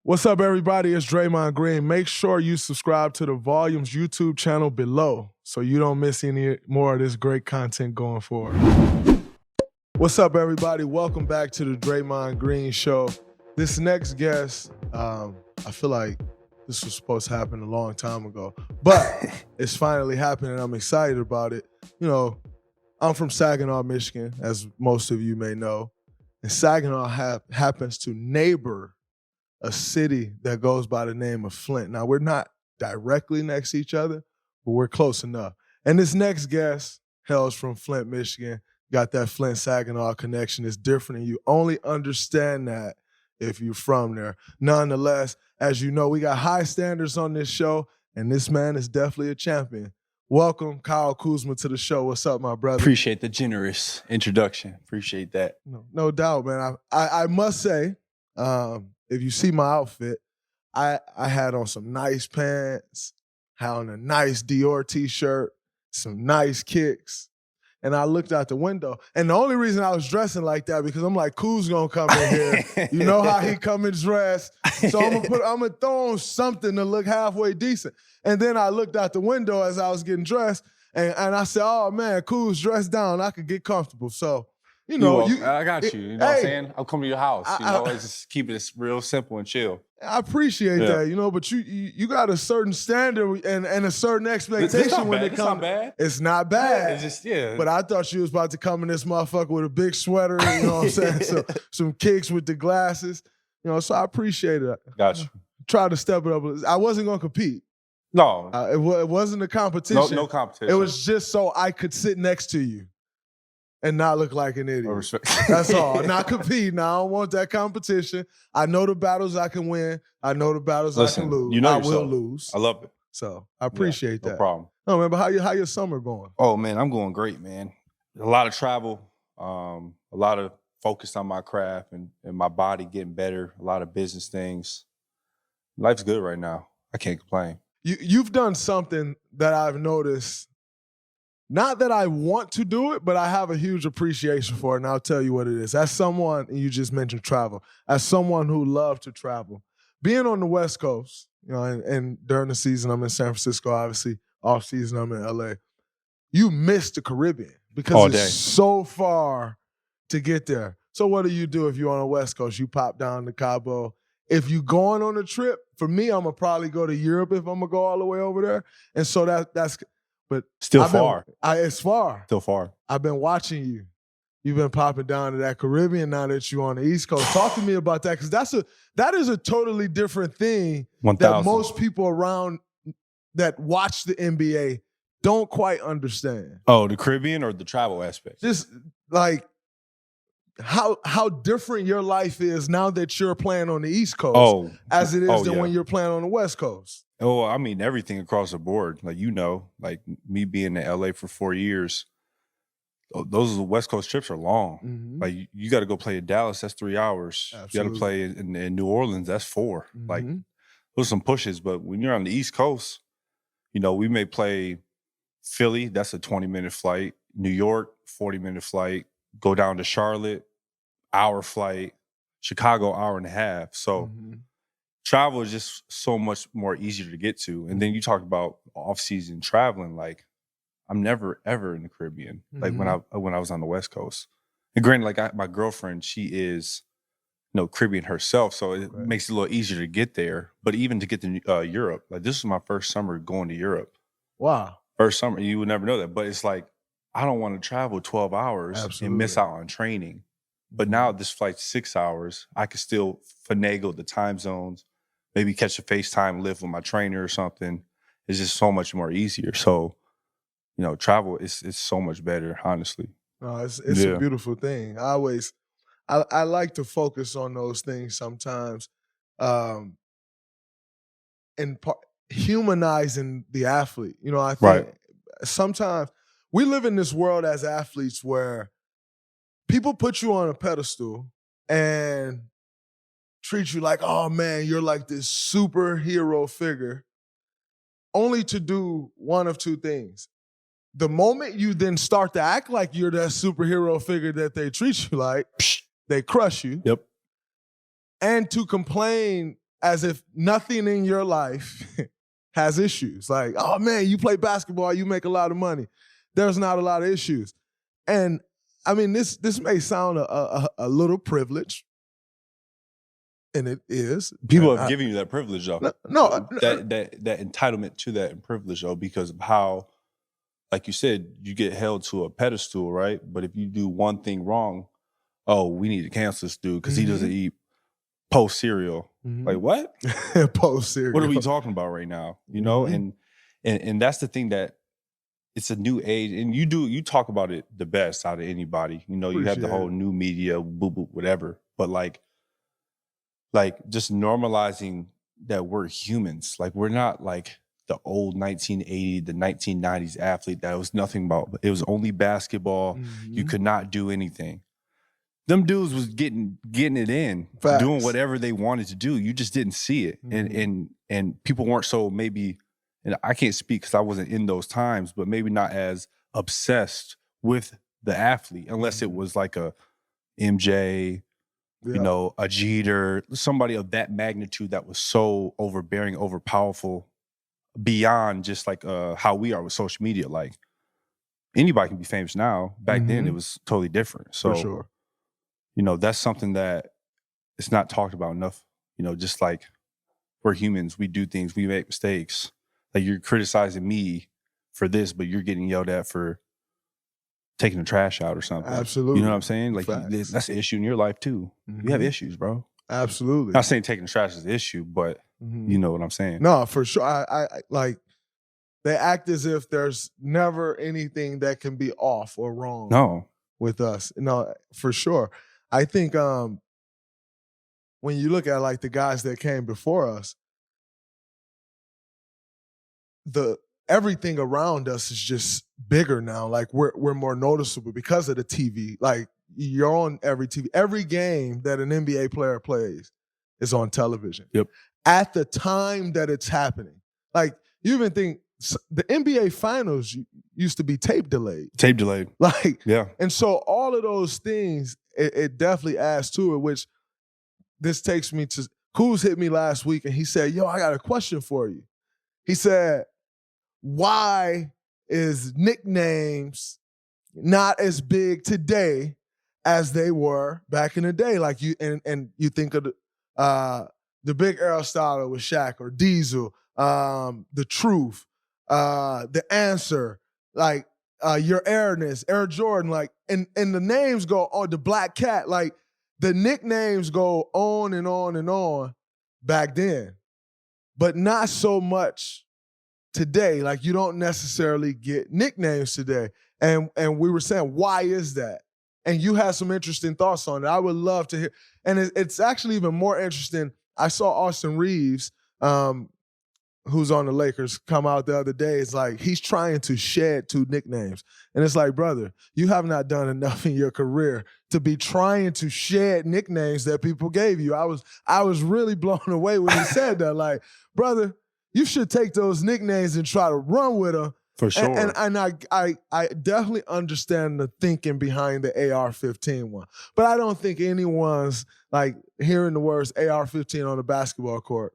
What's up, everybody? It's Draymond Green. Make sure you subscribe to the Volumes YouTube channel below so you don't miss any more of this great content going forward. What's up, everybody? Welcome back to the Draymond Green Show. This next guest, I feel like this was supposed to happen a long time ago, but it's finally happening. I'm excited about it. You know, I'm from Saginaw, Michigan, as most of you may know, and Saginaw happens to neighbor a city that goes by the name of Flint. Now, we're not directly next to each other, but we're close enough. And this next guest hails from Flint, Michigan, got that Flint-Saginaw connection. It's different, and you only understand that if you're from there. Nonetheless, as you know, we got high standards on this show, and this man is definitely a champion. Welcome, Kyle Kuzma, to the show. What's up, my brother? Appreciate the generous introduction. Appreciate that. No doubt, man. I must say, if you see my outfit, I had on some nice pants, had on a nice Dior t-shirt, some nice kicks, and I looked out the window. And the only reason I was dressing like that because I'm like, Kuz gonna come in here. You know how he come in dressed. So I'm gonna throw on something to look halfway decent. And then I looked out the window as I was getting dressed, and I said, oh man, Kuz dressed down. I could get comfortable. So, you know, I got you. You know what I'm saying? I'll come to your house. Just keep it real simple and chill. I appreciate that, you know, but you got a certain standard and a certain expectation when it comes. It's not bad. It's not bad. It's just, yeah. But I thought she was about to come in this motherfucker with a big sweater, you know what I'm saying? So, some kicks with the glasses, you know, so I appreciate it. Got you. Try to step it up. I wasn't going to compete. No. It wasn't a competition. No competition. It was just so I could sit next to you and not look like an idiot. Respect. That's all. Not compete. Now, I don't want that competition. I know the battles I can win. I know the battles I can lose. You know I yourself. will lose. I love it. So I appreciate that. No problem. No, man, but how your summer going? Oh, man, I'm going great, man. A lot of travel, a lot of focus on my craft and my body getting better, a lot of business things. Life's good right now. I can't complain. You've done something that I've noticed. Not that I want to do it, but I have a huge appreciation for it, and I'll tell you what it is. As someone, and you just mentioned travel, as someone who loves to travel, being on the West Coast, you know, and during the season I'm in San Francisco, obviously, off season I'm in LA, you miss the Caribbean because it's so far to get there. So what do you do if you're on the West Coast? You pop down to Cabo. If you're going on a trip, for me, I'm going to probably go to Europe if I'm going to go all the way over there. And so that's but still far. It's far. Still far. I've been watching you. You've been popping down to that Caribbean now that you're on the East Coast. Talk to me about that, because that is a totally different thing 1,000. that most people around that watch the NBA don't quite understand. Oh, the Caribbean or the travel aspect? Just like how different your life is now that you're playing on the East Coast as it is than when you're playing on the West Coast. Oh, I mean, everything across the board. Like, you know, like me being in LA for 4 years, those West Coast trips are long. Mm-hmm. Like, you got to go play in Dallas, that's 3 hours. Absolutely. You got to play in New Orleans, that's 4. Mm-hmm. Like, those are some pushes. But when you're on the East Coast, you know, we may play Philly, that's a 20-minute flight. New York, 40-minute flight. Go down to Charlotte, hour flight. Chicago, hour and a half. So travel is just so much more easier to get to. And then you talk about off-season traveling. Like, I'm never ever in the Caribbean. Like when I was on the West Coast. And granted, like my girlfriend, she is, you know, Caribbean herself, so it makes it a little easier to get there. But even to get to Europe, like this was my first summer going to Europe. Wow, first summer, you would never know that. But it's like, I don't want to travel 12 hours and miss out on training. But now this flight's 6 hours. I can still finagle the time zones, maybe catch a FaceTime lift with my trainer or something. It's just so much more easier. So, you know, travel is so much better, honestly. No, it's a beautiful thing. I like to focus on those things sometimes, and humanizing the athlete. You know, I think sometimes we live in this world as athletes where people put you on a pedestal and treat you like, oh man, you're like this superhero figure, only to do one of two things. The moment you then start to act like you're that superhero figure that they treat you like, they crush you. Yep. And to complain as if nothing in your life has issues. Like, oh man, you play basketball, you make a lot of money. There's not a lot of issues. And I mean, this may sound a little privileged, and it is. People have given you that privilege, though. No, that entitlement to that privilege, though, because of how, like you said, you get held to a pedestal, right? But if you do one thing wrong, oh, we need to cancel this dude because he doesn't eat post cereal. Like what? Post cereal. What are we talking about right now? You know, and that's the thing, that it's a new age, and you talk about it the best out of anybody. You know, you have the whole new media, boo boo, whatever. But like just normalizing that we're humans. Like we're not like the old 1980, the 1990s athlete that was nothing about. It was only basketball. You could not do anything. Them dudes was getting it in, doing whatever they wanted to do. You just didn't see it, and people weren't so maybe. And I can't speak because I wasn't in those times, but maybe not as obsessed with the athlete, unless it was like a MJ, you know, a Jeter, somebody of that magnitude that was so overbearing, overpowerful, beyond just like how we are with social media. Like anybody can be famous now. Back then, it was totally different. So, for sure. You know, that's something that it's not talked about enough. You know, just like we're humans, we do things, we make mistakes. Like you're criticizing me for this, but you're getting yelled at for taking the trash out or something. Absolutely. You know what I'm saying? Like that's an issue in your life too. You have issues, bro. Absolutely. Not saying taking the trash is an issue, but you know what I'm saying. No, for sure. I like, they act as if there's never anything that can be off or wrong with us. No, for sure. I think when you look at like the guys that came before us, everything around us is just bigger now. Like we're more noticeable because of the TV. Like you're on every TV. Every game that an NBA player plays is on television. Yep. At the time that it's happening. Like you even think the NBA finals used to be tape delayed. Tape delayed. Like, yeah. And so all of those things, it definitely adds to it, which this takes me to, Kuz hit me last week and he said, yo, I got a question for you. He said, why is nicknames not as big today as they were back in the day? Like you and you think of the big Aristotle with Shaq or Diesel, the Truth, the Answer, like your Airness, Air Jordan, like and the names go on, the Black Cat, like the nicknames go on and on and on back then, but not so much today. Like you don't necessarily get nicknames today. And we were saying, why is that? And you had some interesting thoughts on it. I would love to hear. And it's actually even more interesting. I saw Austin Reeves, who's on the Lakers, come out the other day. It's like he's trying to shed 2 nicknames. And it's like, brother, you have not done enough in your career to be trying to shed nicknames that people gave you. I was really blown away when he said that. Like, brother, you should take those nicknames and try to run with them. For sure. And I definitely understand the thinking behind the AR-15 one. But I don't think anyone's like hearing the words AR-15 on the basketball court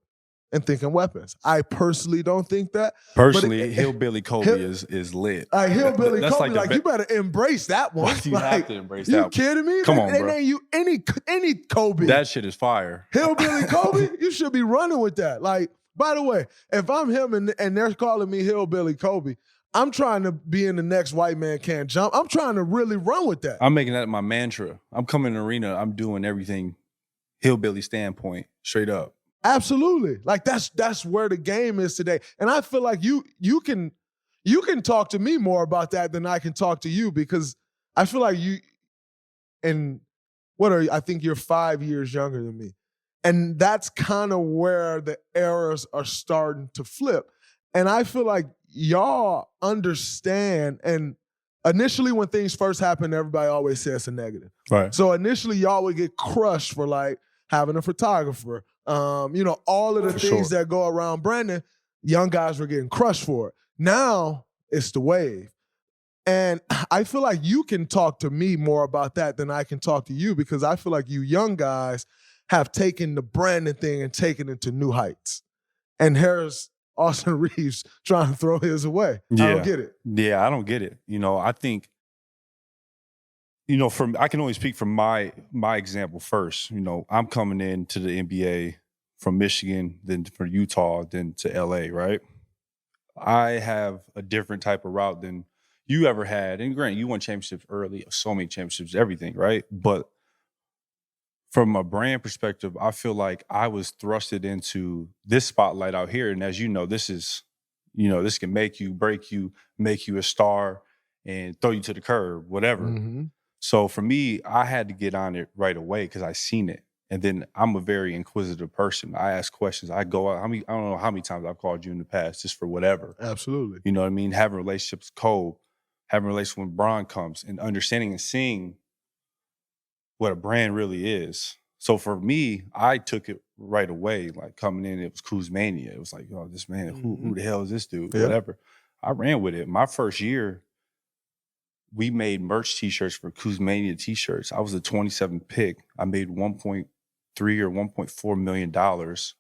and thinking weapons. I personally don't think that. Personally, Hillbilly Kobe is lit. Hillbilly Kobe, like you better embrace that one. You like, have to embrace that one. You kidding me? Come on, bro. Ain't you any Kobe. That shit is fire. Hillbilly Kobe, you should be running with that. Like, by the way, if I'm him and they're calling me Hillbilly Kobe, I'm trying to be in the next White Man Can't Jump. I'm trying to really run with that. I'm making that my mantra. I'm coming in the arena. I'm doing everything hillbilly standpoint, straight up. Absolutely. Like that's where the game is today. And I feel like you can talk to me more about that than I can talk to you, because I feel like you, and I think you're 5 years younger than me. And that's kind of where the eras are starting to flip. And I feel like y'all understand, and initially when things first happened, everybody always says a negative. Right. So initially y'all would get crushed for like having a photographer, all of the things that go around Brandon, young guys were getting crushed for it. Now it's the wave. And I feel like you can talk to me more about that than I can talk to you, because I feel like you young guys have taken the branding thing and taken it to new heights. And here's Austin Reeves trying to throw his away. Yeah. I don't get it. Yeah, I don't get it. I think, I can only speak from my example first. I'm coming into the NBA from Michigan, then from Utah, then to LA, right? I have a different type of route than you ever had. And granted, you won championships early, so many championships, everything, right? But from a brand perspective, I feel like I was thrusted into this spotlight out here. And as you know, this is, this can make you, break you, make you a star, and throw you to the curb, whatever. Mm-hmm. So for me, I had to get on it right away because I seen it. And then I'm a very inquisitive person. I ask questions. I go out. I don't know how many times I've called you in the past just for whatever. Absolutely. You know what I mean? Having relationships with Kobe, having a relationship when Bron comes, and understanding and seeing what a brand really is. So for me, I took it right away. Like coming in, it was Kuzmania. It was like, oh, this man, who the hell is this dude? Yeah. Whatever. I ran with it. My first year, we made merch T-shirts for Kuzmania T-shirts. I was a 27th pick. I made $1.3 or $1.4 million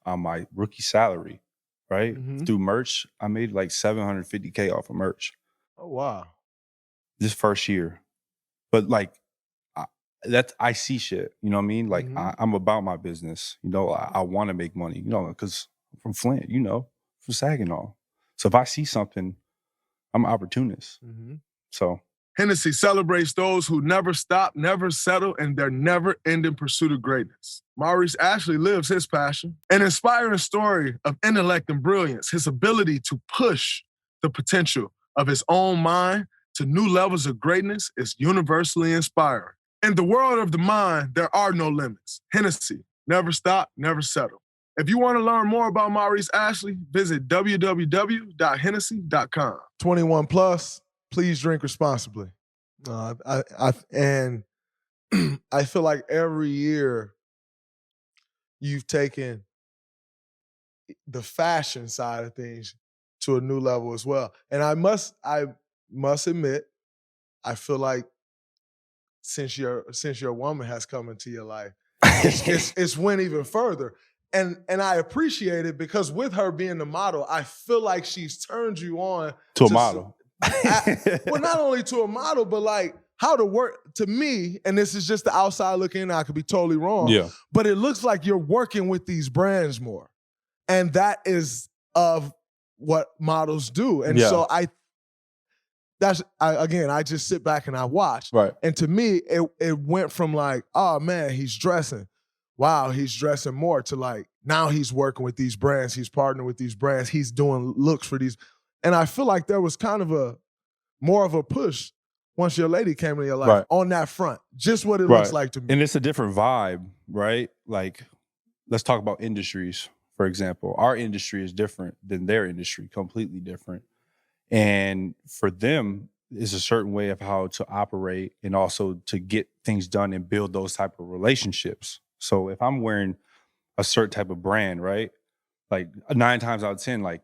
on my rookie salary, right? Mm-hmm. Through merch, I made like $750K off of merch. Oh, wow. This first year. But like, I see shit, you know what I mean? Like, I'm about my business. I want to make money, because I'm from Flint, from Saginaw. So if I see something, I'm an opportunist. Mm-hmm. So Hennessy celebrates those who never stop, never settle, and their never-ending pursuit of greatness. Maurice Ashley lives his passion. An inspiring story of intellect and brilliance, his ability to push the potential of his own mind to new levels of greatness is universally inspiring. In the world of the mind, there are no limits. Hennessy, never stop, never settle. If you want to learn more about Maurice Ashley, visit www.hennessy.com. 21 plus. Please drink responsibly. And I feel like every year you've taken the fashion side of things to a new level as well. And I must admit, I feel like since your woman has come into your life, it's went even further. And I appreciate it because with her being the model, I feel like she's turned you on to a model. Well, not only to a model, but like how to work. To me, and this is just the outside looking in, I could be totally wrong. Yeah. But it looks like you're working with these brands more. And that is of what models do. And so I just sit back and I watch. Right. And to me, it went from like, oh man, he's dressing. Wow, he's dressing more to like, now he's working with these brands. He's partnering with these brands. He's doing looks for these. And I feel like there was kind of more of a push once your lady came into your life on that front. Just what it looks like to me. And it's a different vibe, right? Like, let's talk about industries, for example. Our industry is different than their industry, completely different. And for them, it's a certain way of how to operate and also to get things done and build those type of relationships. So if I'm wearing a certain type of brand, right? Like 9 times out of 10, like,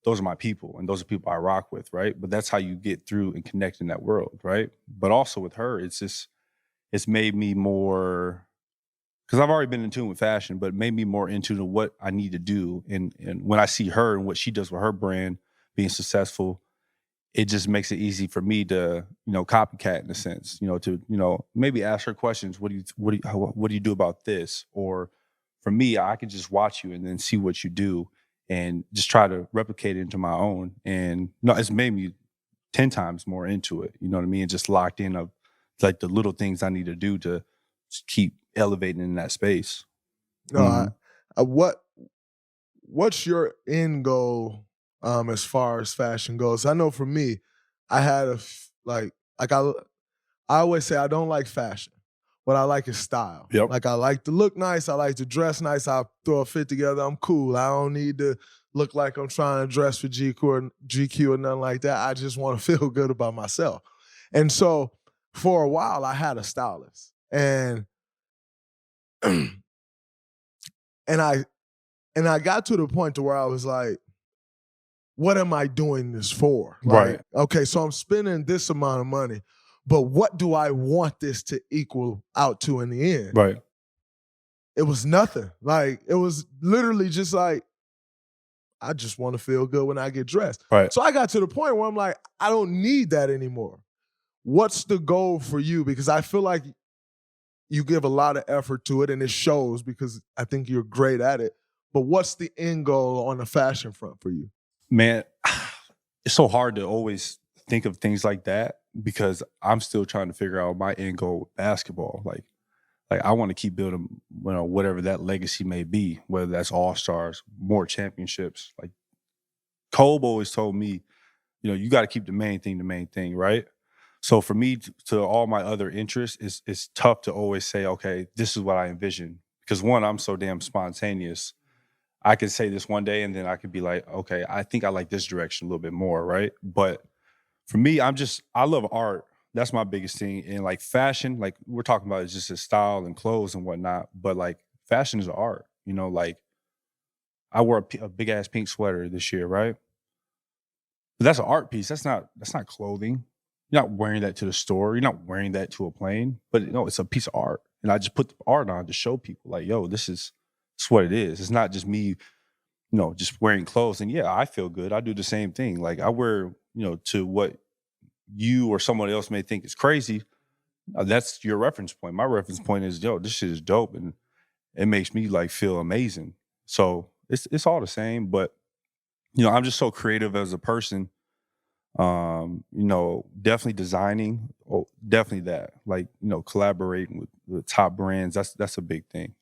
those are my people and those are people I rock with, right? But that's how you get through and connect in that world, right? But also with her, it's made me more, because I've already been in tune with fashion, but it made me more in tune to what I need to do. And when I see her and what she does with her brand being successful, it just makes it easy for me to, copycat in a sense, to, maybe ask her questions. What do you do about this? Or for me, I can just watch you and then see what you do and just try to replicate it into my own. And it's made me 10 times more into it. You know what I mean? Just locked in of like the little things I need to do to keep elevating in that space. No, what's your end goal as far as fashion goes? I know for me, I had I always say I don't like fashion. What I like is style. Yep. Like I like to look nice. I like to dress nice. I throw a fit together. I'm cool. I don't need to look like I'm trying to dress for GQ or nothing like that. I just want to feel good about myself. And so for a while, I had a stylist. And I got to the point to where I was like, what am I doing this for? Right. Okay, so I'm spending this amount of money, but what do I want this to equal out to in the end? Right. it was nothing. Like, it was literally just like, I just want to feel good when I get dressed. Right. So I got to the point where I'm like, I don't need that anymore. What's the goal for you? Because I feel like you give a lot of effort to it, and it shows because I think you're great at it. But what's the end goal on the fashion front for you? Man, it's so hard to always think of things like that because I'm still trying to figure out my end goal with basketball. Like I want to keep building, whatever that legacy may be, whether that's all-stars, more championships. Like Kobe always told me, you got to keep the main thing, right? So for me to all my other interests, it's tough to always say, okay, this is what I envision. Because one, I'm so damn spontaneous. I could say this one day and then I could be like, okay, I think I like this direction a little bit more, right? But for me, I love art. That's my biggest thing. And like fashion, like we're talking about is just a style and clothes and whatnot. But like fashion is art, like I wore a big ass pink sweater this year, right? But that's an art piece. That's not clothing. You're not wearing that to the store. You're not wearing that to a plane. But it's a piece of art. And I just put the art on to show people like, yo, this is what it is. It's not just me, just wearing clothes. And yeah, I feel good. I do the same thing. Like I wear, to what you or someone else may think is crazy. That's your reference point. My reference point is, yo, this shit is dope. And it makes me like feel amazing. So it's all the same. But, I'm just so creative as a person. Definitely designing. Oh, definitely that. Like, collaborating with top brands. That's a big thing.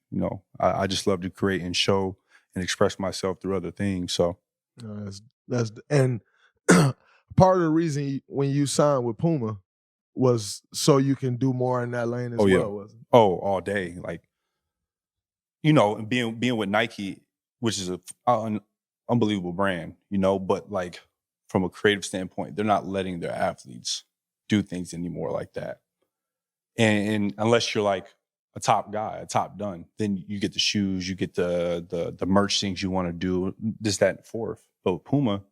I just love to create and show and express myself through other things. So that's and part of the reason when you signed with Puma was so you can do more in that lane as well, wasn't it? Oh, all day. Like, being with Nike, which is an unbelievable brand, but like from a creative standpoint, they're not letting their athletes do things anymore like that. And unless you're like a top guy, a top done, then you get the shoes, you get the merch things you want to do, this, that, and fourth. But with Puma,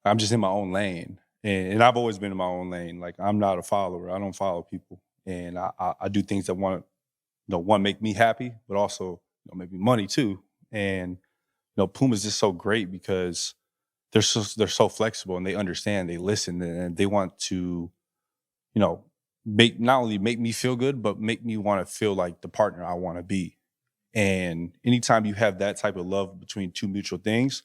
I'm just in my own lane. And I've always been in my own lane. Like I'm not a follower. I don't follow people. And I do things that want to make me happy, but also make me money too. And Puma's just so great because they're so flexible and they understand, they listen, and they want to, not only make me feel good, but make me want to feel like the partner I want to be. And anytime you have that type of love between two mutual things,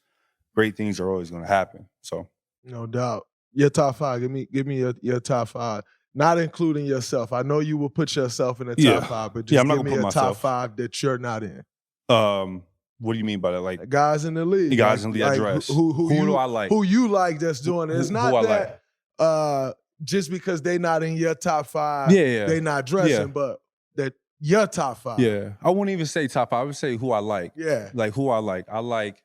great things are always going to happen. So, no doubt. Your top five. Give me your top five. Not including yourself. I know you will put yourself in the top five, but just give me a top five that you're not in. What do you mean by that? Like guys in the league. The guys in the address. Who do I like? Who you like that's doing it. It's not that just because they not in your top five, they not dressing, but that your top five. Yeah. I wouldn't even say top five. I would say who I like. Yeah. Like who I like. I like,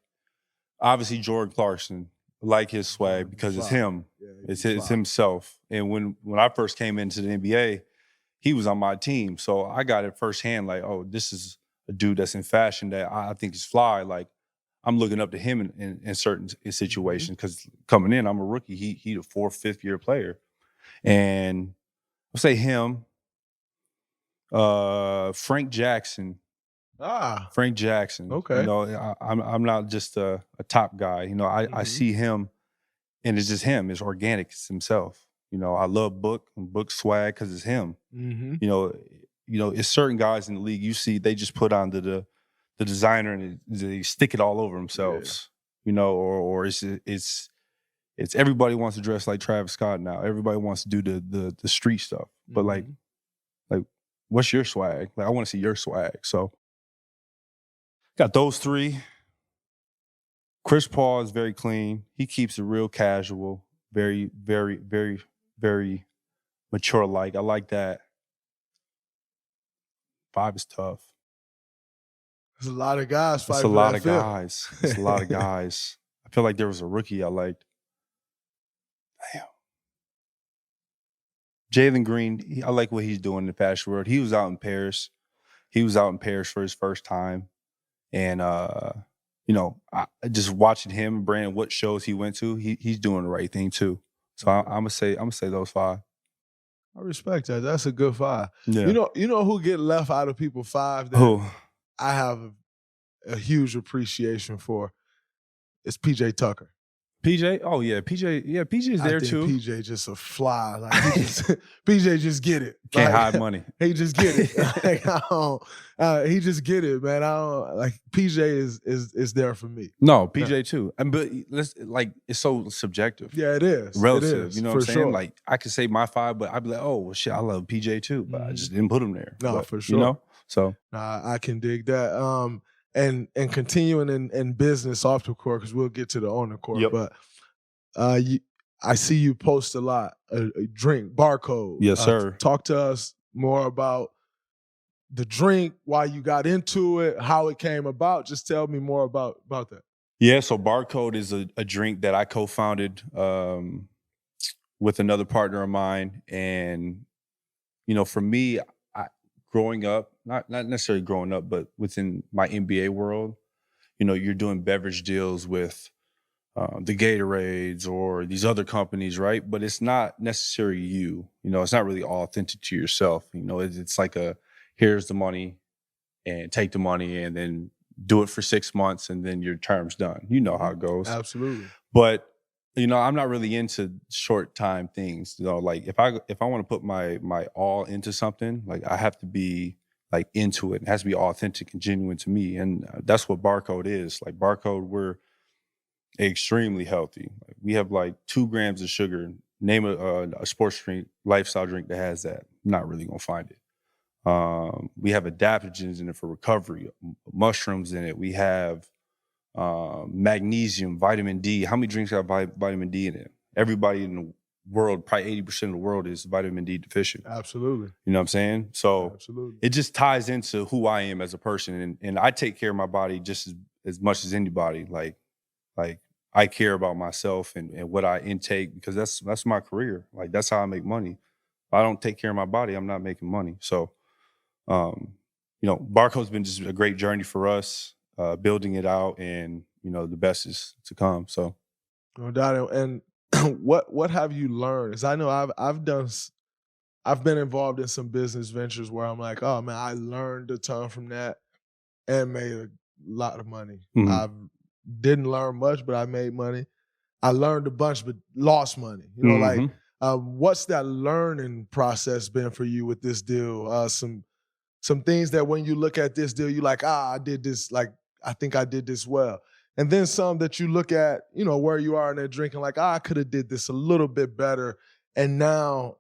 obviously, Jordan Clarkson. I like his swag because it's him. Yeah, it's himself. And when I first came into the NBA, he was on my team. So I got it firsthand like, oh, this is a dude that's in fashion that I think is fly. Like I'm looking up to him in certain situations because coming in, I'm a rookie. He a 4th, 5th year player. And I'll say him, Frank Jackson. Frank Jackson. Okay. I'm not just a top guy. I see him and it's just him. It's organic. It's himself. I love Book swag because it's him. It's certain guys in the league you see they just put on the designer and they stick it all over themselves. Or it's everybody wants to dress like Travis Scott now. Everybody wants to do the street stuff. But like what's your swag? Like I want to see your swag. So got those three. Chris Paul is very clean. He keeps it real casual, very, very, very, very mature-like. I like that. 5 is tough. There's a lot of guys fighting. It's a lot of guys. It's a lot of guys. I feel like there was a rookie I liked. Damn. Jalen Green, I like what he's doing in the fashion world. He was out in Paris. For his first time. And, just watching him, Brandon, what shows he went to, he's doing the right thing too. So I'm gonna say those 5. I respect that. That's a good 5. Yeah. You know who get left out of people 5? Who? I have a huge appreciation for is PJ Tucker. PJ, oh yeah, PJ's there too. PJ just a fly, like PJ just get it. Can't like, hide money. He just get it. Like, he just get it, man. I don't like PJ is there for me. No, PJ too. But it's so subjective. Yeah, it is relative. It is, you know what I'm saying? Sure. Like I could say my 5, but I'd be like, oh well, shit, I love PJ too, but I just didn't put him there. No, but, for sure. You know, so I can dig that. And continuing in business off the court, because we'll get to the on the court. Yep. But I see you post a lot. A drink, Barcode. Yes, sir. Talk to us more about the drink, why you got into it, how it came about. Just tell me more about that. Yeah, so Barcode is a drink that I co-founded with another partner of mine. And, you know, for me, growing up, not necessarily growing up, but within my NBA world, you know, you're doing beverage deals with the Gatorades or these other companies, right? But it's not necessarily you. You know, it's not really authentic to yourself. You know, it's like here's the money and take the money and then do it for 6 months and then your term's done. You know how it goes. Absolutely. But you know, I'm not really into short time things. You know, like if I want to put my all into something, like I have to be like into it. It has to be authentic and genuine to me. And that's what Barcode is. Like Barcode, we're extremely healthy. Like, we have like 2 grams of sugar. Name a sports drink, lifestyle drink that has that. I'm not really gonna find it. We have adaptogens in it for recovery, mushrooms in it. We have magnesium, vitamin D. How many drinks have vitamin D in it? Everybody in the world, probably 80% of the world is vitamin D deficient. Absolutely. You know what I'm saying? So absolutely, it just ties into who I am as a person. And I take care of my body just as much as anybody. Like I care about myself and what I intake because that's my career. Like that's how I make money. If I don't take care of my body, I'm not making money. So, you know, Barcode's been just a great journey for us. Building it out, and you know the best is to come. So, no doubt. And what have you learned? Because I know I've been involved in some business ventures where I'm like, oh man, I learned a ton from that and made a lot of money. Mm-hmm. I didn't learn much, but I made money. I learned a bunch, but lost money. You know, mm-hmm. like what's that learning process been for you with this deal? Some things that when you look at this deal, you like, I did this, like, I think I did this well. And then some that you look at, you know, where you are in there drinking, like, I could have did this a little bit better. And now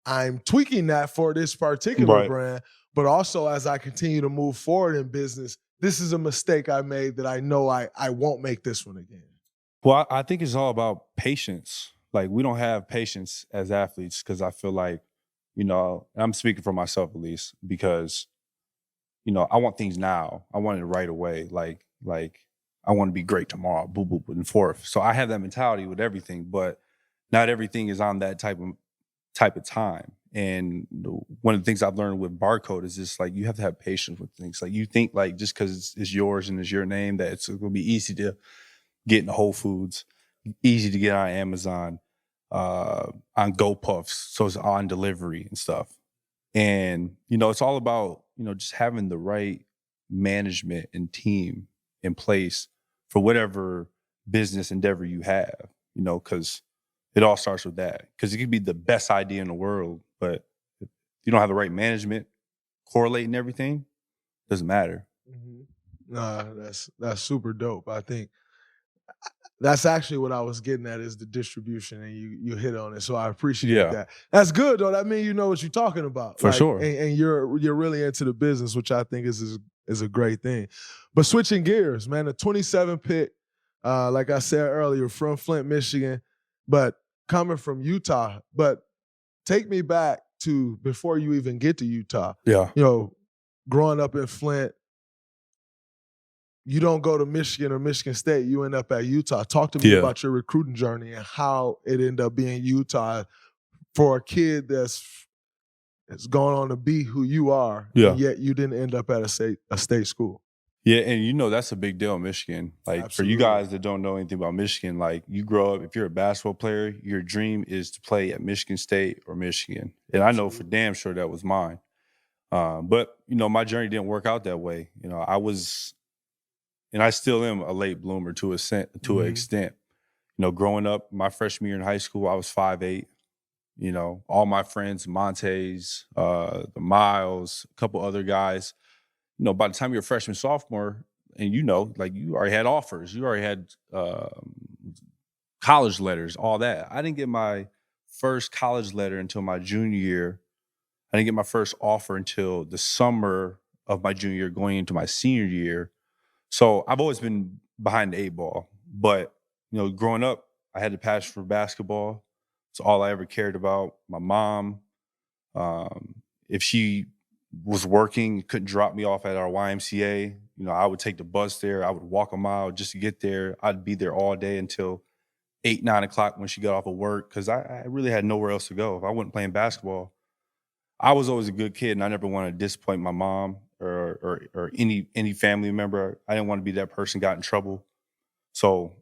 I'm tweaking that for this particular brand. But also as I continue to move forward in business, this is a mistake I made that I know I won't make this one again. Well, I think it's all about patience. Like we don't have patience as athletes because I feel like, you know, I'm speaking for myself at least because, you know, I want things now. I want it right away. Like I want to be great tomorrow, boop, boop, and forth. So I have that mentality with everything, but not everything is on that type of time. And one of the things I've learned with Barcode is just like, you have to have patience with things. Like you think like just because it's yours and it's your name that it's going to be easy to get in Whole Foods, easy to get on Amazon, on GoPuffs. So it's on delivery and stuff. And, you know, it's all about, you know, just having the right management and team in place for whatever business endeavor you have, you know, because it all starts with that. Because it could be the best idea in the world, but if you don't have the right management correlating everything, it doesn't matter. Mm-hmm. Nah, that's super dope. I think that's actually what I was getting at is the distribution, and you hit on it. So I appreciate that. That's good though. That means you know what you're talking about. For sure. And you're really into the business, which I think is a great thing. But switching gears, man, the 27 pick, like I said earlier, from Flint, Michigan, but coming from Utah. But take me back to before you even get to Utah. Yeah. You know, growing up in Flint, you don't go to Michigan or Michigan State, you end up at Utah. Talk to me about your recruiting journey and how it ended up being Utah for a kid that's going on to be who you are, and yet you didn't end up at a state school. Yeah, and you know that's a big deal in Michigan. Like Absolutely. For you guys that don't know anything about Michigan, like you grow up, if you're a basketball player, your dream is to play at Michigan State or Michigan. And I know for damn sure that was mine. But, my journey didn't work out that way. I was, and I still am a late bloomer to an extent. Growing up, my freshman year in high school, I was 5'8". All my friends, Montes, the Miles, a couple other guys, by the time you're a freshman, sophomore, and you already had offers. You already had college letters, all that. I didn't get my first college letter until my junior year. I didn't get my first offer until the summer of my junior year going into my senior year. So I've always been behind the 8-ball. But, growing up, I had the passion for basketball. It's all I ever cared about. My mom, if she was working, couldn't drop me off at our YMCA, I would take the bus there. I would walk a mile just to get there. I'd be there all day until 8, 9 o'clock when she got off of work because I really had nowhere else to go. If I wasn't playing basketball, I was always a good kid, and I never wanted to disappoint my mom or any family member. I didn't want to be that person got in trouble. So,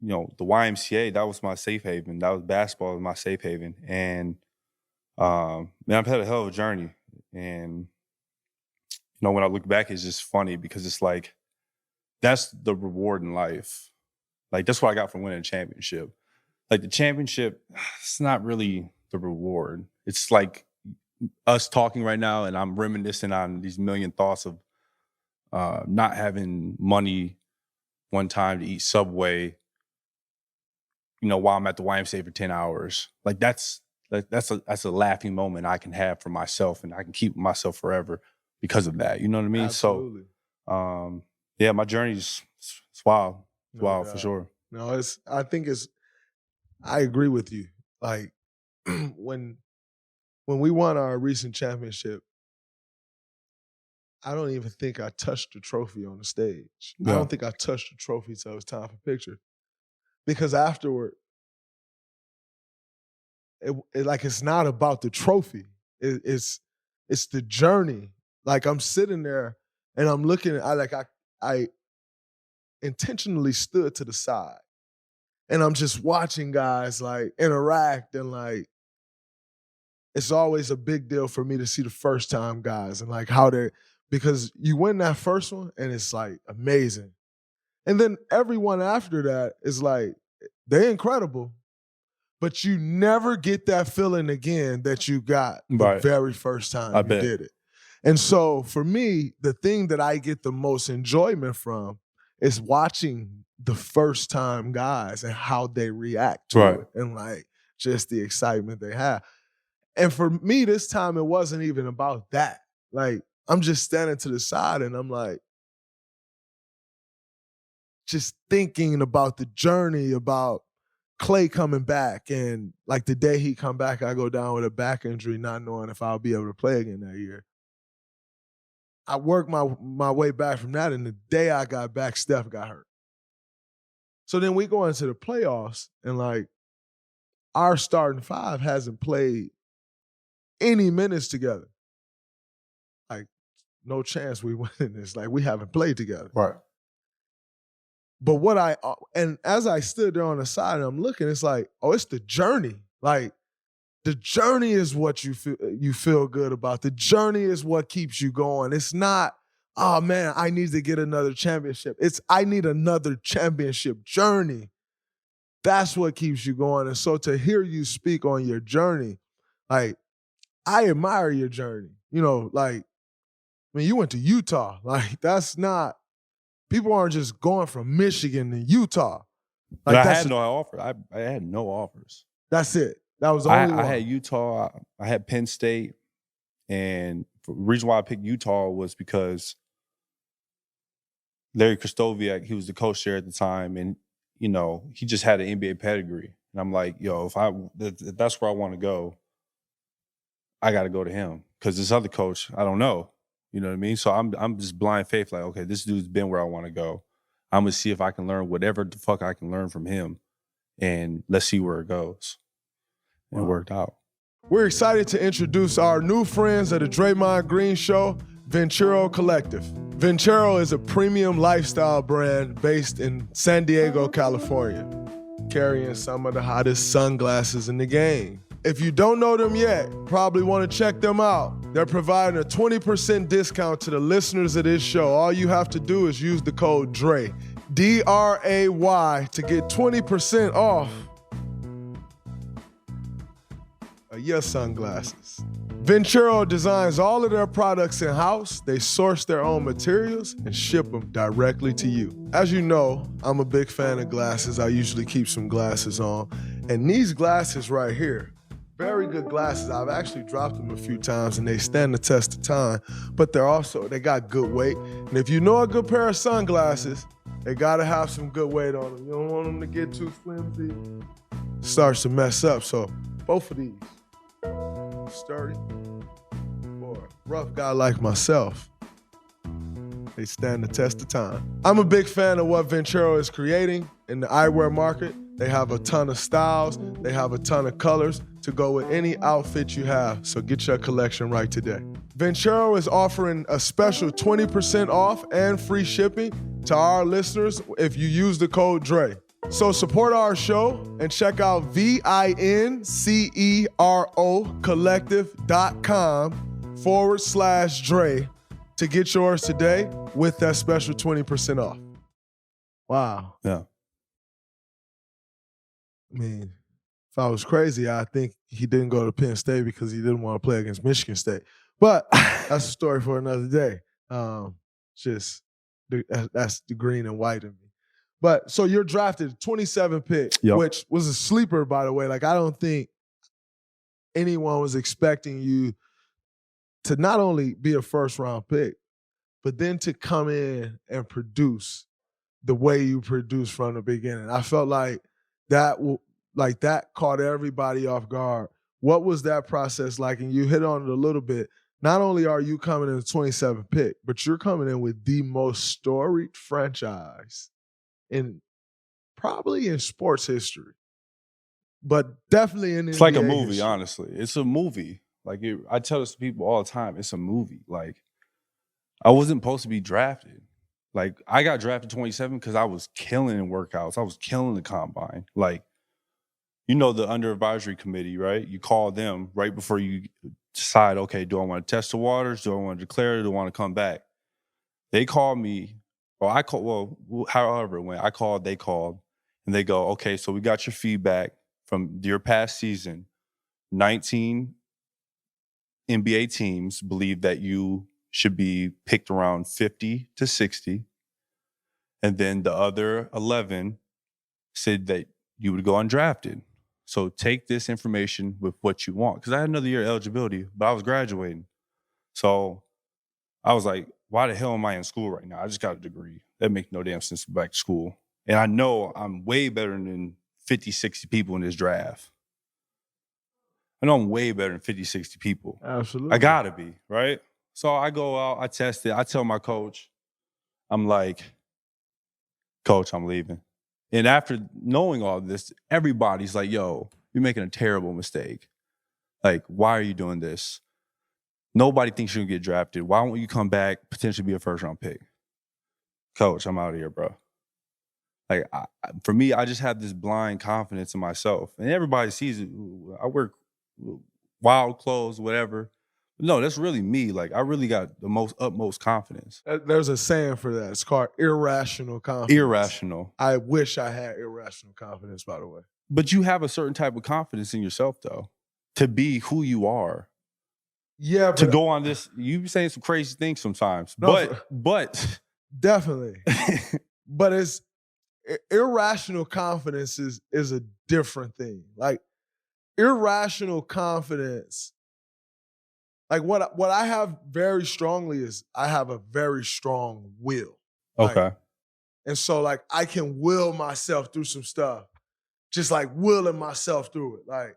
the YMCA, that was my safe haven. That was basketball was my safe haven. And, man, I've had a hell of a journey. And, when I look back, it's just funny because it's like, that's the reward in life. Like, that's what I got from winning a championship. Like, the championship, it's not really the reward. It's like us talking right now, and I'm reminiscing on these million thoughts of not having money one time to eat Subway, while I'm at the YMCA for 10 hours. Like, that's a laughing moment I can have for myself, and I can keep myself forever because of that. You know what I mean? Absolutely. So, yeah, my journey is wild. It's wild for sure. No, I agree with you. Like, when we won our recent championship, I don't even think I touched the trophy on the stage. Yeah. I don't think I touched the trophy till it was time for picture. Because afterward, it's not about the trophy. It's the journey. Like, I'm sitting there and I'm looking at, I intentionally stood to the side and I'm just watching guys interact, and it's always a big deal for me to see the first time guys and how they're, because you win that first one and it's amazing. And then everyone after that is they're incredible, but you never get that feeling again that you got the very first time you did it. And so for me, the thing that I get the most enjoyment from is watching the first time guys and how they react to it, and just the excitement they have. And for me, this time it wasn't even about that. I'm just standing to the side and I'm just thinking about the journey, about Clay coming back, and the day he come back, I go down with a back injury, not knowing if I'll be able to play again that year. I worked my way back from that, and the day I got back, Steph got hurt. So then we go into the playoffs, and our starting five hasn't played any minutes together. No chance we win this. We haven't played together. Right. But and as I stood there on the side and I'm looking, it's it's the journey. The journey is what you feel good about. The journey is what keeps you going. It's not, oh man, I need to get another championship. It's, I need another championship journey. That's what keeps you going. And so to hear you speak on your journey, I admire your journey. You went to Utah. That's not, people aren't just going from Michigan to Utah. But I had no offer. I had no offers. That's it. That was the only one. I had Utah. I had Penn State. And the reason why I picked Utah was because Larry Krzyzewski, he was the coach there at the time. And, he just had an NBA pedigree. And I'm like, if that's where I want to go, I got to go to him. Because this other coach, I don't know. You know what I mean? So I'm just blind faith, okay, this dude's been where I want to go. I'm going to see if I can learn whatever the fuck I can learn from him. And let's see where it goes. And it worked out. We're excited to introduce our new friends at the Draymond Green Show, Venturo Collective. Venturo is a premium lifestyle brand based in San Diego, California, carrying some of the hottest sunglasses in the game. If you don't know them yet, probably want to check them out. They're providing a 20% discount to the listeners of this show. All you have to do is use the code DRAY, D-R-A-Y, to get 20% off your sunglasses. Venturo designs all of their products in-house. They source their own materials and ship them directly to you. As you know, I'm a big fan of glasses. I usually keep some glasses on. And these glasses right here, very good glasses. I've actually dropped them a few times and they stand the test of time, but they got good weight. And if you know a good pair of sunglasses, they gotta have some good weight on them. You don't want them to get too flimsy. Starts to mess up. So both of these, sturdy for a rough guy like myself, they stand the test of time. I'm a big fan of what Venturo is creating in the eyewear market. They have a ton of styles. They have a ton of colors to go with any outfit you have. So get your collection right today. Venturo is offering a special 20% off and free shipping to our listeners if you use the code DRE. So support our show and check out VINCERO collective.com/DRE to get yours today with that special 20% off. Wow. Yeah. I mean, if I was crazy, I think he didn't go to Penn State because he didn't want to play against Michigan State. But that's a story for another day. That's the green and white in me. But so you're drafted 27 pick, which was a sleeper, by the way. Like, I don't think anyone was expecting you to not only be a first-round pick, but then to come in and produce the way you produced from the beginning. I felt like that caught everybody off guard. What was that process like? And you hit on it a little bit. Not only are you coming in the 27th pick, but you're coming in with the most storied franchise probably in sports history, but definitely in It's like a NBA movie, history. honestly. It's a movie. Like, I tell this to people all the time. It's a movie. Like, I wasn't supposed to be drafted. Like, I got drafted 27 because I was killing in workouts. I was killing the combine. Like, you know, the under advisory committee, right? You call them right before you decide, okay, do I want to test the waters? Do I want to declare it? Do I want to come back? They called me, however it went. I called, they called, and they go, okay, so we got your feedback from your past season. 19 NBA teams believe that you should be picked around 50 to 60. And then the other 11 said that you would go undrafted. So take this information with what you want. Because I had another year of eligibility, but I was graduating. So I was like, why the hell am I in school right now? I just got a degree. That makes no damn sense to go back to school. And I know I'm way better than 50, 60 people in this draft. I know I'm way better than 50, 60 people. Absolutely. I gotta be, right? So I go out, I test it. I tell my coach, I'm like, Coach, I'm leaving. And after knowing all this, everybody's like, yo, you're making a terrible mistake. Like, why are you doing this? Nobody thinks you're going to get drafted. Why won't you come back, potentially be a first-round pick? Coach, I'm out of here, bro. Like, for me, I just have this blind confidence in myself. And everybody sees it. I wear wild clothes, whatever. No, that's really me. Like, I really got the utmost confidence. There's a saying for that. It's called irrational confidence. Irrational. I wish I had irrational confidence, by the way. But you have a certain type of confidence in yourself, though, to be who you are. Yeah, but to go on this, you be saying some crazy things sometimes. No, but definitely. But it's irrational confidence is a different thing. Like, irrational confidence. Like, what I have very strongly is I have a very strong will. Okay. Like, and so, like, I can will myself through some stuff. Just like willing myself through it. Like,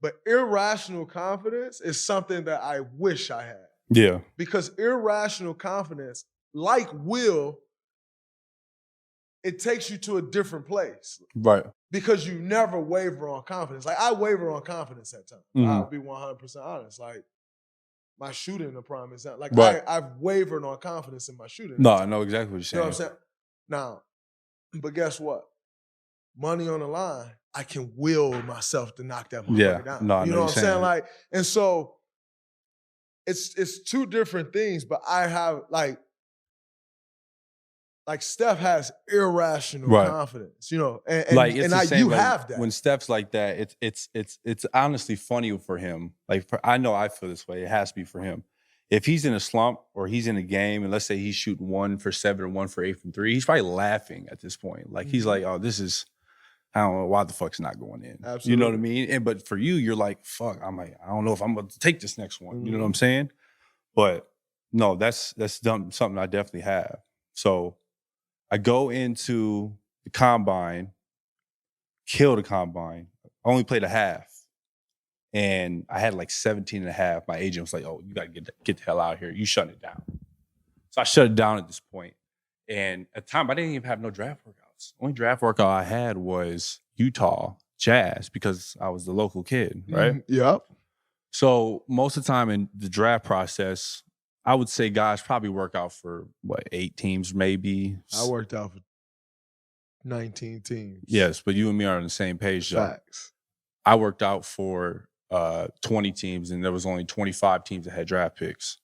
but irrational confidence is something that I wish I had. Yeah. Because irrational confidence, like will, it takes you to a different place. Right. Because you never waver on confidence. Like, I waver on confidence at times. Mm-hmm. I'll be 100% honest. Like, my shooting, the prime example. Like, right. I've wavered on confidence in my shooting. No, I know exactly what you're saying. You know what I'm saying? Now, but guess what? Money on the line, I can will myself to knock that motherfucker down. No, I know you know what I'm saying? Like, and so it's two different things, but I have like Steph has irrational confidence, you know, and it's the same, you have that. When Steph's like that, it's honestly funny for him. Like I know I feel this way. It has to be for him. If he's in a slump or he's in a game, and let's say he's shooting 1 for 7 or 1 for 8 from 3, he's probably laughing at this point. Like he's like, oh, this is, I don't know why the fuck's not going in. Absolutely. You know what I mean? But for you, you're like, fuck, I'm like, I don't know if I'm going to take this next one. You know what I'm saying? But no, that's something I definitely have. So I go into the combine, kill the combine. I only played a half. And I had like 17 and a half. My agent was like, oh, you got to get the hell out of here. You shutting it down. So I shut it down at this point. And at the time, I didn't even have no draft workouts. The only draft workout I had was Utah Jazz because I was the local kid, right? Yep. So most of the time in the draft process, I would say guys probably work out for, 8 teams maybe? I worked out for 19 teams. Yes, but you and me are on the same page, though. Facts. I worked out for 20 teams, and there was only 25 teams that had draft picks.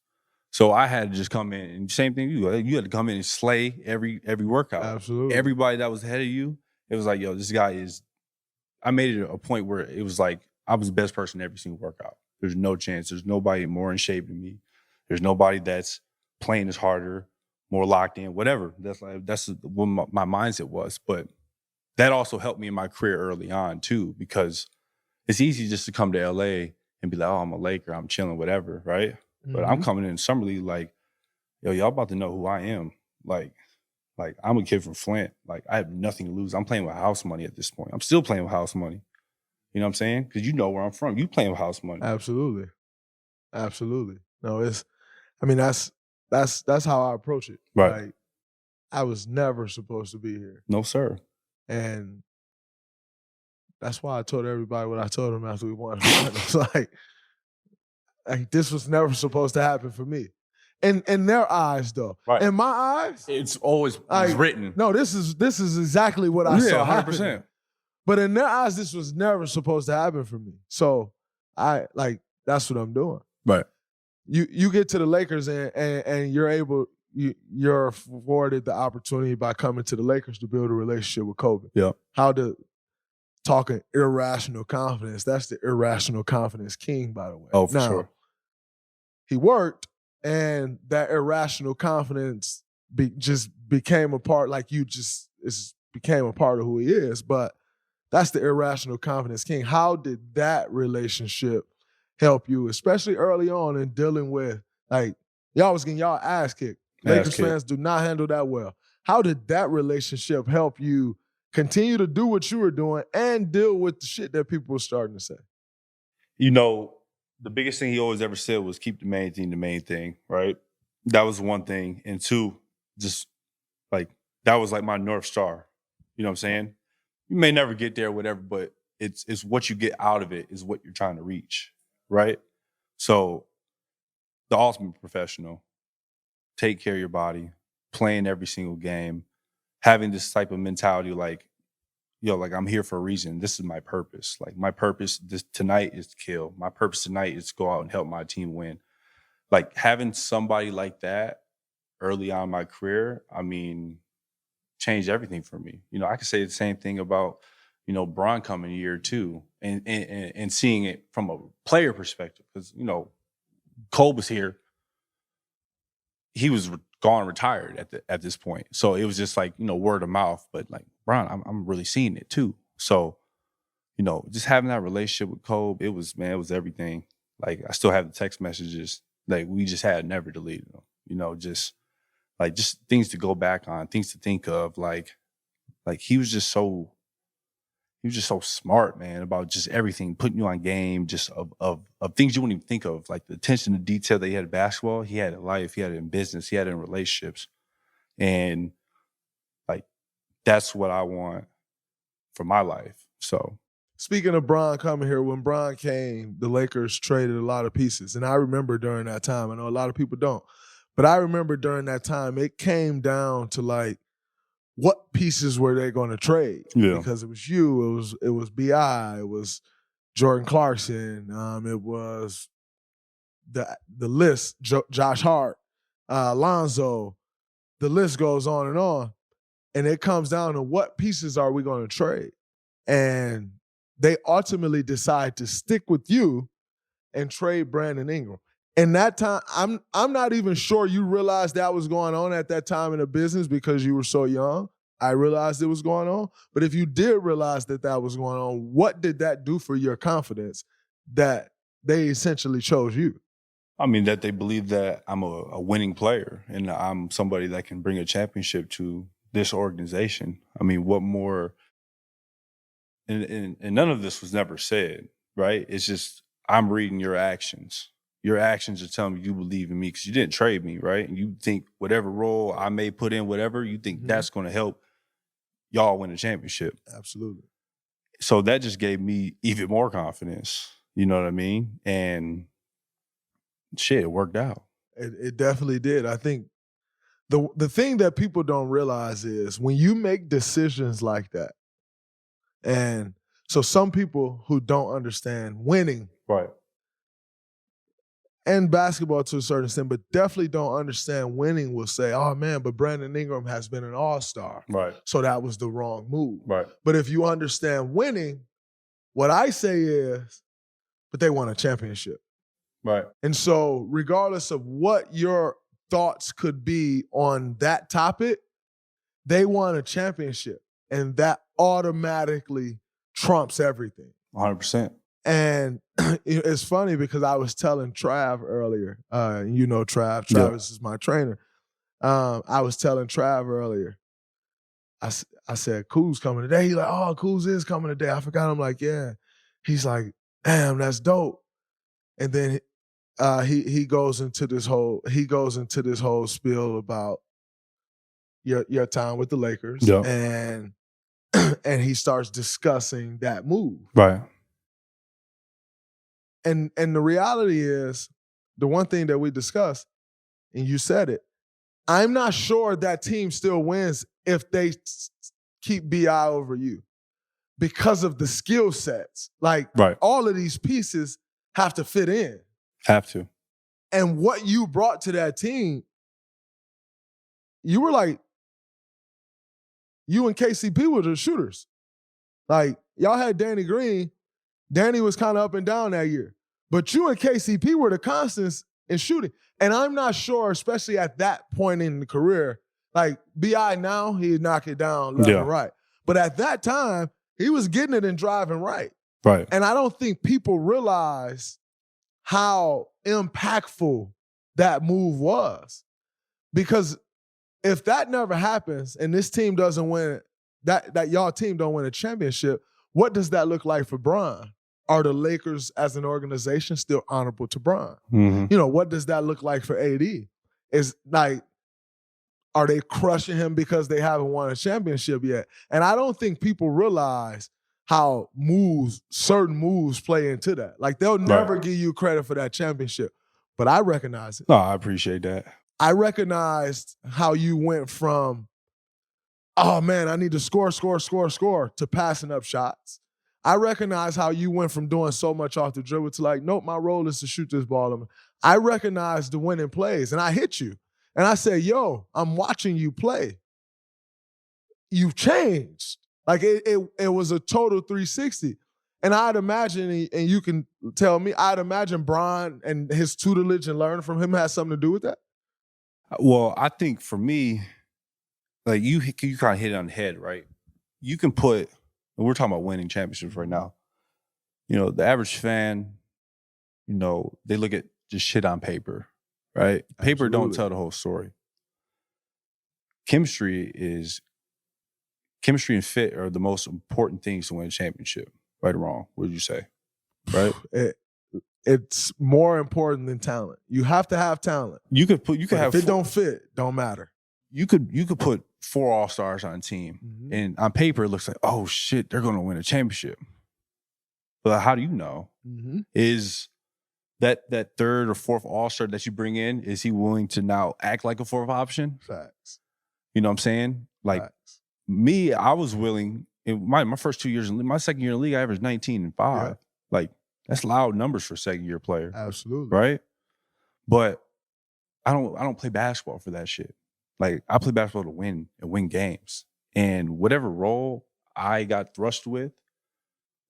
So I had to just come in, and same thing you had to come in and slay every workout. Absolutely. Everybody that was ahead of you, it was like, yo, this guy is. I made it a point where it was like I was the best person in every single workout. There's no chance. There's nobody more in shape than me. There's nobody that's playing as harder, more locked in, whatever. That's what my mindset was. But that also helped me in my career early on too, because it's easy just to come to LA and be like, oh, I'm a Laker, I'm chilling, whatever, right? Mm-hmm. But I'm coming in summer league like, yo, y'all about to know who I am. Like I'm a kid from Flint. Like I have nothing to lose. I'm playing with house money at this point. I'm still playing with house money. You know what I'm saying? Because you know where I'm from. You playing with house money. Absolutely. Absolutely. No, that's how I approach it. Right. Like, I was never supposed to be here. No, sir. And that's why I told everybody what I told them after we won. I was like, this was never supposed to happen for me. In their eyes, though. Right. In my eyes, it's always written. No, this is exactly what I saw 100%. happen. But in their eyes, this was never supposed to happen for me. So that's what I'm doing. Right. You get to the Lakers and you're afforded the opportunity by coming to the Lakers to build a relationship with Kobe. Yeah. Talking irrational confidence. That's the irrational confidence king, by the way. Oh, for sure. He worked, and that irrational confidence just became a part. Like became a part of who he is. But that's the irrational confidence king. How did that relationship help you, especially early on in dealing with, like, y'all was getting y'all ass kicked. Lakers fans do not handle that well. How did that relationship help you continue to do what you were doing and deal with the shit that people were starting to say? You know, the biggest thing he always ever said was keep the main thing, right? That was one thing. And two, just like, that was like my North Star. You know what I'm saying? You may never get there, whatever, but it's what you get out of it is what you're trying to reach, right? So the ultimate professional, take care of your body, playing every single game, having this type of mentality like, yo, like I'm here for a reason. This is my purpose. Like my purpose tonight is to kill. My purpose tonight is to go out and help my team win. Like having somebody like that early on in my career, I mean, changed everything for me. You know, I could say the same thing about, you know, Bron coming a year too, and seeing it from a player perspective. Because, you know, Cole was here. He was gone, retired at this point. So it was just like, you know, word of mouth. But like, Bron, I'm really seeing it too. So, you know, just having that relationship with Kobe, it was everything. Like, I still have the text messages. Like, we just had never deleted them. You know, just things to go back on, things to think of. Like he was just so smart, man, about just everything, putting you on game, just of things you wouldn't even think of. Like the attention to detail that he had in basketball, he had in life, he had it in business, he had it in relationships. And like, that's what I want for my life. So speaking of Bron coming here, when Bron came, the Lakers traded a lot of pieces. And I remember during that time, I know a lot of people don't, but I remember during that time, it came down to like, what pieces were they going to trade? Yeah. Because it was you, it was B.I., it was Jordan Clarkson, it was the list, Josh Hart, Lonzo, the list goes on. And it comes down to what pieces are we going to trade? And they ultimately decide to stick with you and trade Brandon Ingram. And that time, I'm not even sure you realized that was going on at that time in the business because you were so young. I realized it was going on. But if you did realize that was going on, what did that do for your confidence that they essentially chose you? I mean, that they believe that I'm a winning player and I'm somebody that can bring a championship to this organization. I mean, what more? And none of this was never said, right? It's just I'm reading your actions. Your actions are telling me you believe in me because you didn't trade me, right? And you think whatever role I may put in, whatever, you think that's going to help y'all win a championship. Absolutely. So that just gave me even more confidence. You know what I mean? And shit, it worked out. It definitely did. I think the thing that people don't realize is when you make decisions like that, and so some people who don't understand winning, right, and basketball to a certain extent, but definitely don't understand winning will say, oh man, but Brandon Ingram has been an all-star. Right. So that was the wrong move. Right. But if you understand winning, what I say is, but they won a championship. Right. And so regardless of what your thoughts could be on that topic, they won a championship. And that automatically trumps everything. 100%. And it's funny because I was telling Trav earlier, you know Trav. Travis is my trainer. I was telling Trav earlier, I said, Kuz coming today. He's like, oh, Kuz is coming today. I forgot. I'm like, yeah. He's like, damn, that's dope. And then he goes into this whole spiel about your time with the Lakers. Yeah. And he starts discussing that move. Right. And the reality is, the one thing that we discussed, and you said it, I'm not sure that team still wins if they keep BI over you because of the skill sets. Like, all of these pieces have to fit in. Have to. And what you brought to that team, you were like, you and KCP were the shooters. Like, y'all had Danny Green. Danny was kind of up and down that year. But you and KCP were the constants in shooting. And I'm not sure, especially at that point in the career, like B.I. now, he'd knock it down left and right. But at that time, he was getting it and driving right. Right. And I don't think people realize how impactful that move was. Because if that never happens and this team doesn't win, that y'all team don't win a championship, what does that look like for Bron? Are the Lakers as an organization still honorable to Bron? Mm-hmm. You know, what does that look like for AD? Is like, are they crushing him because they haven't won a championship yet? And I don't think people realize how certain moves play into that. Like, they'll never give you credit for that championship. But I recognize it. No, I appreciate that. I recognized how you went from, oh man, I need to score, to passing up shots. I recognize how you went from doing so much off the dribble to like, nope, my role is to shoot this ball. I recognize the winning plays, and I hit you. And I said, yo, I'm watching you play. You've changed. Like, it was a total 360. And I'd imagine, and you can tell me, I'd imagine Bron and his tutelage and learning from him has something to do with that. Well, I think for me, like you kind of hit it on the head, right? You can put, we're talking about winning championships right now. You know, the average fan, you know, they look at just shit on paper, right? Paper don't tell the whole story. Chemistry and fit are the most important things to win a championship. Right or wrong? What would you say? Right? It's more important than talent. You have to have talent. You could have. If it don't fit, don't matter. You could put 4 all-stars on a team, and on paper it looks like, oh shit, they're going to win a championship. But how do you know? Is that third or fourth all-star that you bring in, is he willing to now act like a fourth option? Facts. You know what I'm saying? Like, me, I was willing. In my first 2 years, my second year in the league, I averaged 19 and 5. Yeah. Like, that's loud numbers for a second-year player. Absolutely. Right? But I don't play basketball for that shit. Like, I play basketball to win and win games. And whatever role I got thrust with,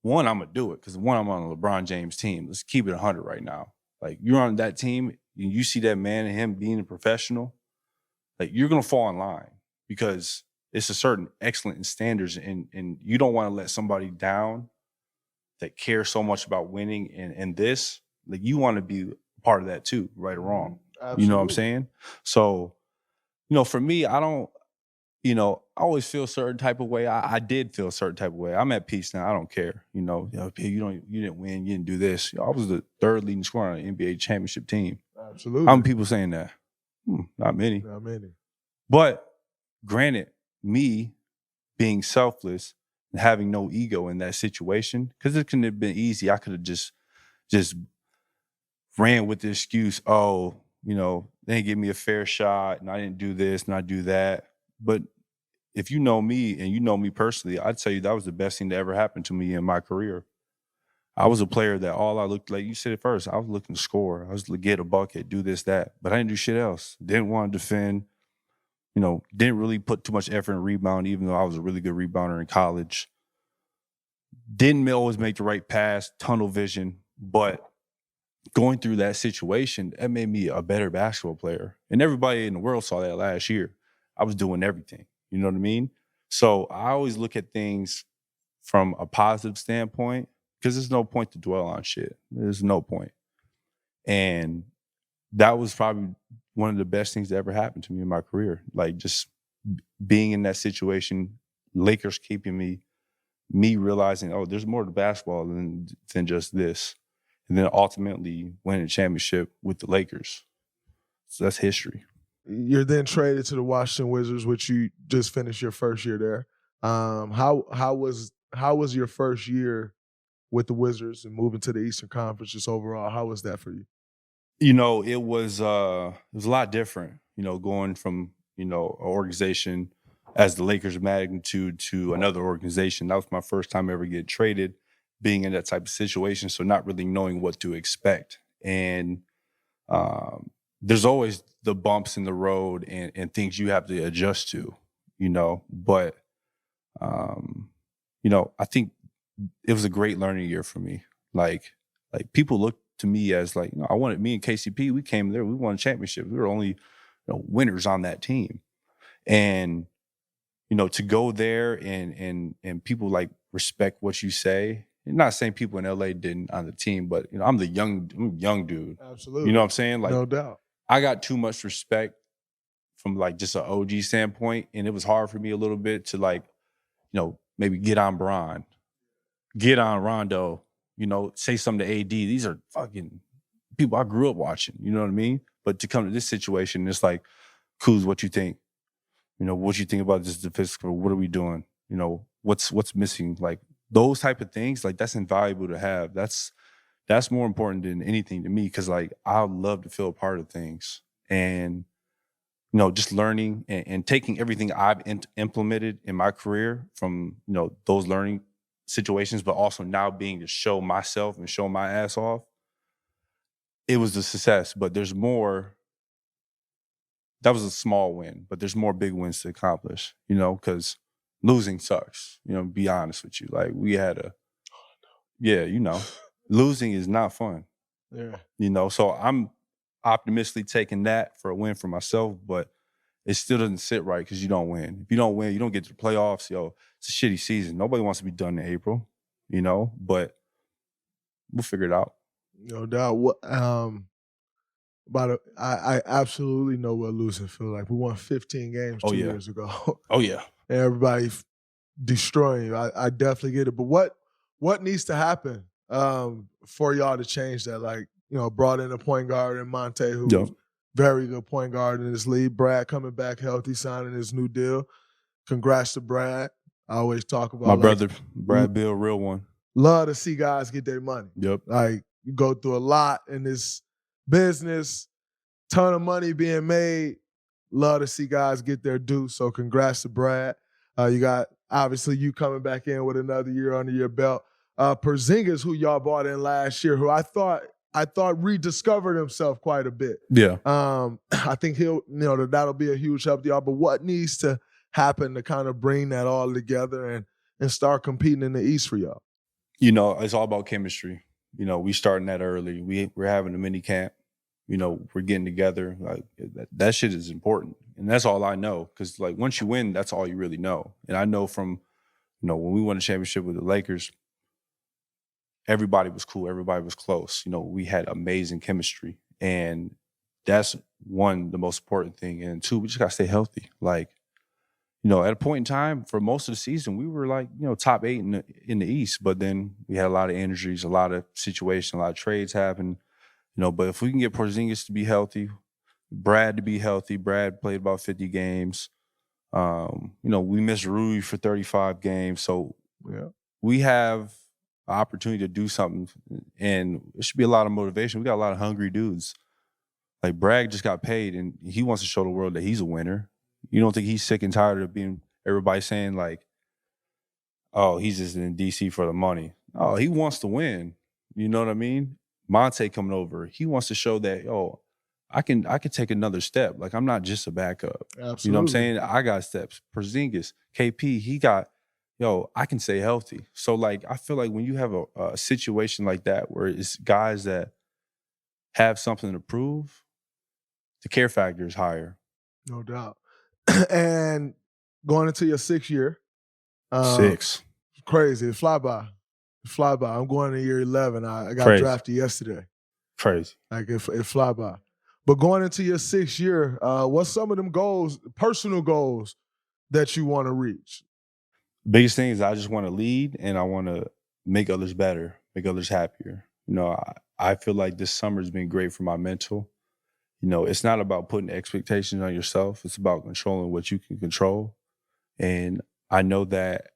one, I'm going to do it because, one, I'm on a LeBron James team. Let's keep it 100 right now. Like, you're on that team and you see that man and him being a professional, like, you're going to fall in line because it's a certain excellence in standards, and you don't want to let somebody down that cares so much about winning and this. Like, you want to be part of that too, right or wrong. Absolutely. You know what I'm saying? So, for me, I don't, I always feel a certain type of way. I did feel a certain type of way. I'm at peace now. I don't care. You didn't win. You didn't do this. I was the third leading scorer on an NBA championship team. Absolutely. How many people saying that? Not many. Not many. But granted, me being selfless and having no ego in that situation, because it couldn't have been easy. I could have just ran with the excuse, they didn't give me a fair shot and I didn't do this and I do that. But if you know me and you know me personally, I'd tell you that was the best thing that ever happened to me in my career. I was a player that all I looked, like you said it first, I was looking to score. I was to get a bucket, do this, that. But I didn't do shit else. Didn't want to defend. Didn't really put too much effort in rebound, even though I was a really good rebounder in college. Didn't always make the right pass, tunnel vision. But going through that situation, that made me a better basketball player. And everybody in the world saw that last year. I was doing everything. You know what I mean? So I always look at things from a positive standpoint because there's no point to dwell on shit. There's no point. And that was probably one of the best things that ever happened to me in my career. Like, just being in that situation, Lakers keeping me realizing, there's more to basketball than just this. And then ultimately winning a championship with the Lakers. So that's history. You're then traded to the Washington Wizards, which you just finished your first year there. How was your first year with the Wizards and moving to the Eastern Conference just overall? How was that for you? It was a lot different, going from, an organization as the Lakers magnitude to another organization. That was my first time ever getting traded, being in that type of situation. So not really knowing what to expect. And there's always the bumps in the road and things you have to adjust to, but, I think it was a great learning year for me. Like people look to me as me and KCP, we came there, we won a championship. We were only winners on that team. And, to go there and people respect what you say. I'm not saying people in LA didn't on the team, but I'm a young dude. Absolutely. You know what I'm saying? No doubt. I got too much respect from just an OG standpoint. And it was hard for me a little bit to maybe get on Bron, get on Rondo, say something to AD. These are fucking people I grew up watching, you know what I mean? But to come to this situation, it's like, Kuz, what you think? What you think about this physical? What are we doing? What's missing? Like, those type of things, that's invaluable to have. That's more important than anything to me because, I love to feel a part of things. And, just learning and taking everything I've implemented in my career from, those learning situations, but also now being to show myself and show my ass off, it was a success. But there's more. That was a small win, but there's more big wins to accomplish, because losing sucks, be honest with you. We had losing is not fun. Yeah. So I'm optimistically taking that for a win for myself, but it still doesn't sit right because you don't win. If you don't win, you don't get to the playoffs. It's a shitty season. Nobody wants to be done in April, but we'll figure it out. No doubt. I absolutely know what losing feels like. We won 15 games 2 years ago. Oh, yeah. And everybody destroying you. I definitely get it. But what needs to happen for y'all to change that? Brought in a point guard in Monte who's very good point guard in this league. Brad coming back healthy, signing his new deal. Congrats to Brad. I always talk about my brother, Brad Bill, real one. Love to see guys get their money. Yep. You go through a lot in this business, ton of money being made. Love to see guys get their due. So congrats to Brad. You got, obviously, you coming back in with another year under your belt. Porzingis, who y'all bought in last year, who I thought I thought rediscovered himself quite a bit. Yeah. I think that'll be a huge help to y'all. But what needs to happen to kind of bring that all together and start competing in the East for y'all? It's all about chemistry. We starting that early. We're having a mini camp. We're getting together. Like that shit is important. And that's all I know. Because like once you win, that's all you really know. And I know from, when we won a championship with the Lakers, everybody was cool. Everybody was close. We had amazing chemistry. And that's one, the most important thing. And two, we just got to stay healthy. Like, at a point in time for most of the season, we were like, top 8 in the East. But then we had a lot of injuries, a lot of situations, a lot of trades happen. But if we can get Porzingis to be healthy, Brad to be healthy, Brad played about 50 games. We missed Rui for 35 games. So we have an opportunity to do something, and it should be a lot of motivation. We got a lot of hungry dudes. Like Brad just got paid, and he wants to show the world that he's a winner. You don't think he's sick and tired of being everybody saying like, oh, he's just in DC for the money. Oh, he wants to win. You know what I mean? Monte coming over, he wants to show that, I can take another step. Like I'm not just a backup. Absolutely. You know what I'm saying? I got steps. Porzingis, KP, he got, I can stay healthy. So like I feel like when you have a situation like that where it's guys that have something to prove, the care factor is higher. No doubt. And going into your 6th year. 6. Crazy. It fly by. I'm going to year 11. I got Crazy. drafted yesterday. Crazy. Like it fly by. But going into your 6th year, what's some of them goals, personal goals, that you want to reach? Biggest thing is I just want to lead and I want to make others better, make others happier. I feel like this summer has been great for my mental. It's not about putting expectations on yourself. It's about controlling what you can control. And I know that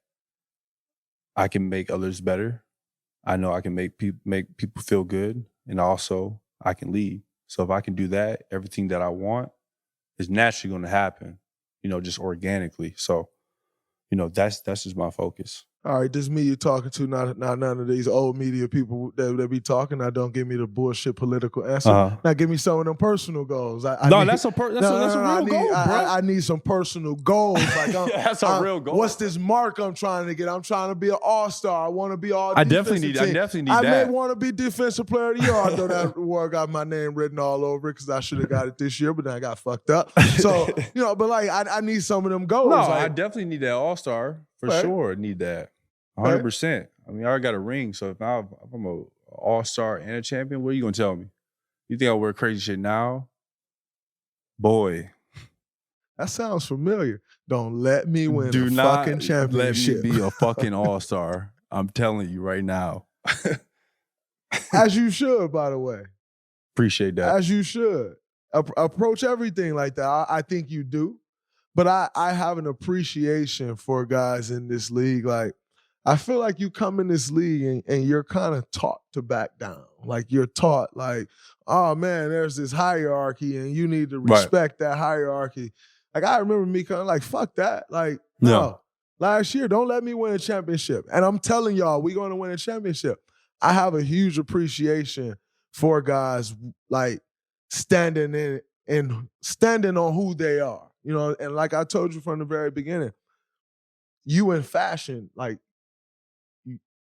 I can make others better. I know I can make people feel good. And also I can lead. So if I can do that, everything that I want is naturally going to happen, just organically. So, that's just my focus. All right, this is me you're talking to, not none of these old media people that be talking. Now, don't give me the bullshit political answer. Now, give me some of them personal goals. That's a real goal, bro. I need some personal goals. Like, that's a real goal. What's this mark I'm trying to get? I'm trying to be an all-star. I want to be all. I definitely need that. I may want to be defensive player of the year. I know that award got my name written all over it because I should have got it this year, but then I got fucked up. So but like I need some of them goals. No, like, I definitely need that all-star for sure. I need that. 100%. I mean, I already got a ring, so if I'm an all-star and a champion, what are you going to tell me? You think I wear crazy shit now? Boy. That sounds familiar. Don't let me win a fucking championship. Let me be a fucking all-star. I'm telling you right now. As you should, by the way. Appreciate that. As you should. Approach everything like that. I think you do. But I have an appreciation for guys in this league. Like, I feel like you come in this league and you're kind of taught to back down. Like you're taught like, oh man, there's this hierarchy and you need to respect that hierarchy. Like I remember me kind of like, fuck that. Like, no. Last year, don't let me win a championship. And I'm telling y'all, we're going to win a championship. I have a huge appreciation for guys like standing in and standing on who they are. And like I told you from the very beginning, you in fashion, like,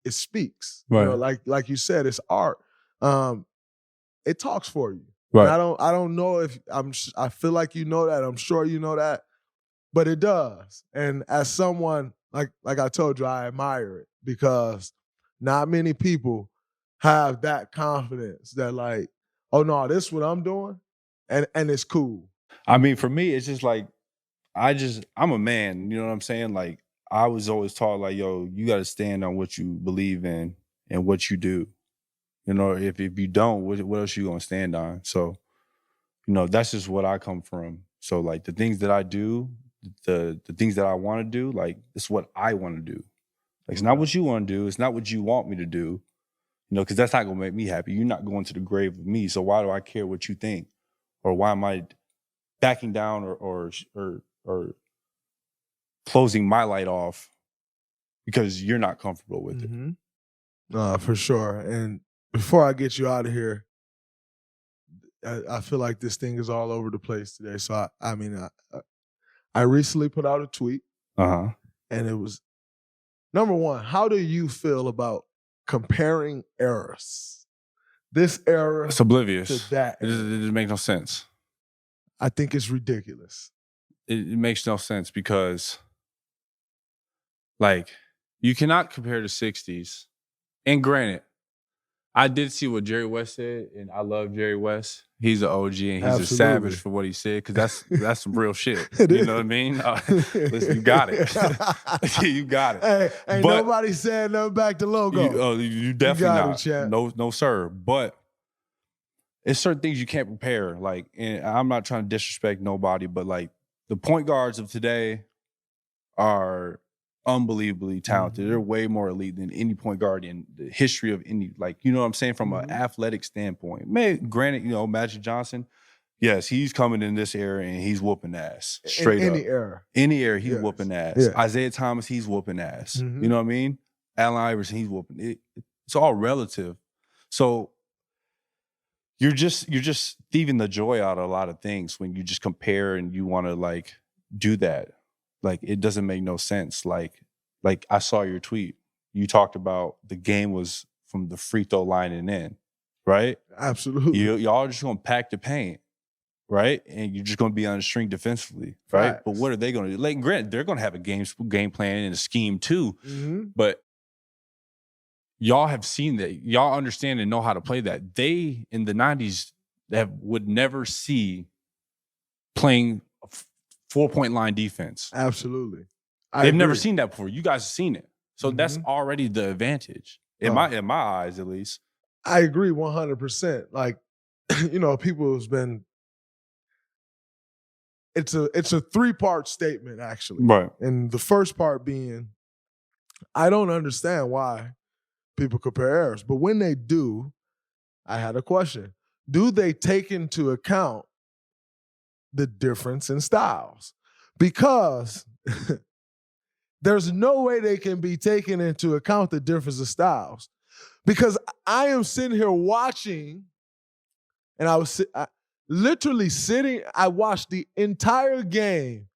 it speaks. Right. Like you said, it's art. It talks for you. Right. And I don't know if I feel like you know that. I'm sure you know that, but it does. And as someone like I told you, I admire it because not many people have that confidence that like, oh no, this is what I'm doing, and it's cool. I mean, for me, it's just like I'm a man. You know what I'm saying? Like. I was always taught like, yo, you got to stand on what you believe in and what you do. If you don't, what else you going to stand on? So, that's just what I come from. So like the things that I do, the things that I want to do, like it's what I want to do. Like it's not what you want to do. It's not what you want me to do, because that's not going to make me happy. You're not going to the grave with me. So why do I care what you think? Or why am I backing down or closing my light off because you're not comfortable with it? For sure. And before I get you out of here, I feel like this thing is all over the place today. So I recently put out a tweet, and it was, number one, how do you feel about comparing eras? This era, it's oblivious to that era. It doesn't make no sense. I think it's ridiculous. It makes no sense because, like, you cannot compare the 60s. And granted, I did see what Jerry West said, and I love Jerry West. He's an OG, and he's Absolutely. a savage for what he said, because that's some real shit. You know what I mean? Listen, you got it. You got it. Hey, ain't nobody saying nothing back to Logo. You definitely not. It, no, sir. But it's certain things you can't prepare. Like, and I'm not trying to disrespect nobody, but like the point guards of today are unbelievably talented. They're way more elite than any point guard in the history of any, like, you know what I'm saying, from an athletic standpoint. Granted, you know, Magic Johnson, yes, he's coming in this era and he's whooping ass. Straight in up. Any era, he's whooping ass. Yeah. Isaiah Thomas, he's whooping ass. You know what I mean? Allen Iverson, he's whooping it. It's all relative. So you're just thieving the joy out of a lot of things when you just compare and you want to like do that. Like, it doesn't make no sense. Like I saw your tweet. You talked about the game was from the free throw line and in, right? Absolutely. Y'all are just going to pack the paint, right? And you're just going to be on the string defensively, right? But what are they going to do? Like, granted, they're going to have a game plan and a scheme too. But y'all have seen that. Y'all understand and know how to play that. They, in the 90s, would never see playing 4-point line defense. Absolutely. They've never seen that before. You guys have seen it. So that's already the advantage. In my eyes, at least. I agree 100%. Like, you know, people has been, it's a 3-part statement, actually. Right. And the first part being, I don't understand why people compare eras. But when they do, I had a question. Do they take into account the difference in styles? Because there's no way they can be taken into account the difference of styles. Because I am sitting here watching, and I was literally sitting, I watched the entire game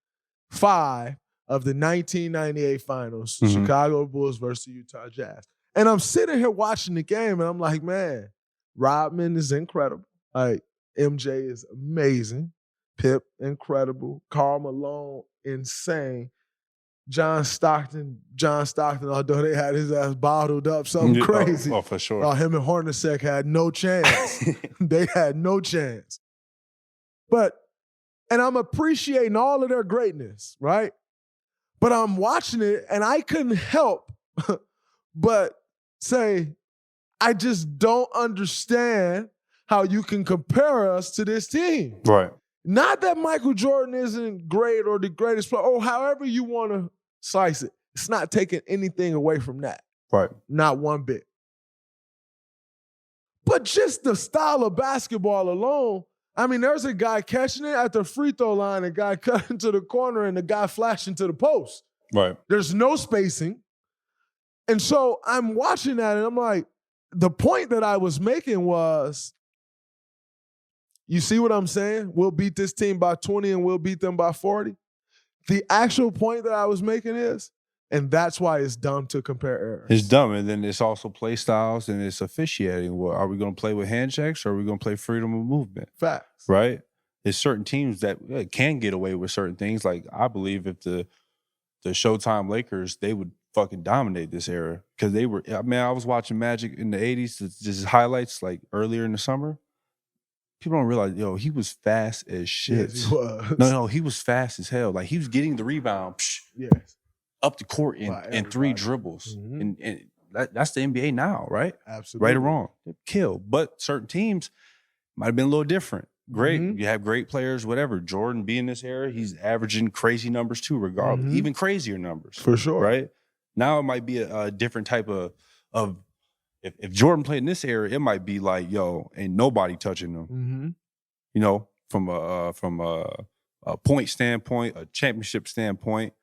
5 of the 1998 finals, Chicago Bulls versus Utah Jazz. And I'm sitting here watching the game, and I'm like, man, Rodman is incredible. Like, MJ is amazing. Pip, incredible. Karl Malone, insane. John Stockton, although they had his ass bottled up, something crazy. Oh, for sure. Him and Hornacek had no chance. They had no chance. And I'm appreciating all of their greatness, right? But I'm watching it, and I couldn't help but say, I just don't understand how you can compare us to this team. Right. Not that Michael Jordan isn't great or the greatest player, or however you want to slice it. It's not taking anything away from that. Right. Not one bit. But just the style of basketball alone, I mean, there's a guy catching it at the free throw line, a guy cutting to the corner, and a guy flashing to the post. Right. There's no spacing. And so I'm watching that, and I'm like, the point that I was making was, you see what I'm saying? We'll beat this team by 20 and we'll beat them by 40. The actual point that I was making is, and that's why it's dumb to compare eras. It's dumb. And then it's also play styles and it's officiating. Well, are we going to play with handshakes or are we going to play freedom of movement? Facts. Right? There's certain teams that can get away with certain things. Like, I believe if the Showtime Lakers, they would fucking dominate this era. Because they were, I mean, I was watching Magic in the 80s, just highlights like earlier in the summer. People don't realize, he was fast as shit. Yes, he was. No, he was fast as hell. Like, he was getting the rebound up the court in 3 dribbles. And that's the NBA now, right? Absolutely. Right or wrong. Kill. But certain teams might have been a little different. Great. You have great players, whatever. Jordan being this era, he's averaging crazy numbers too, regardless. Even crazier numbers. For sure. Right? Now it might be a different type of if Jordan played in this era, it might be like, ain't nobody touching him. From a point standpoint, a championship standpoint.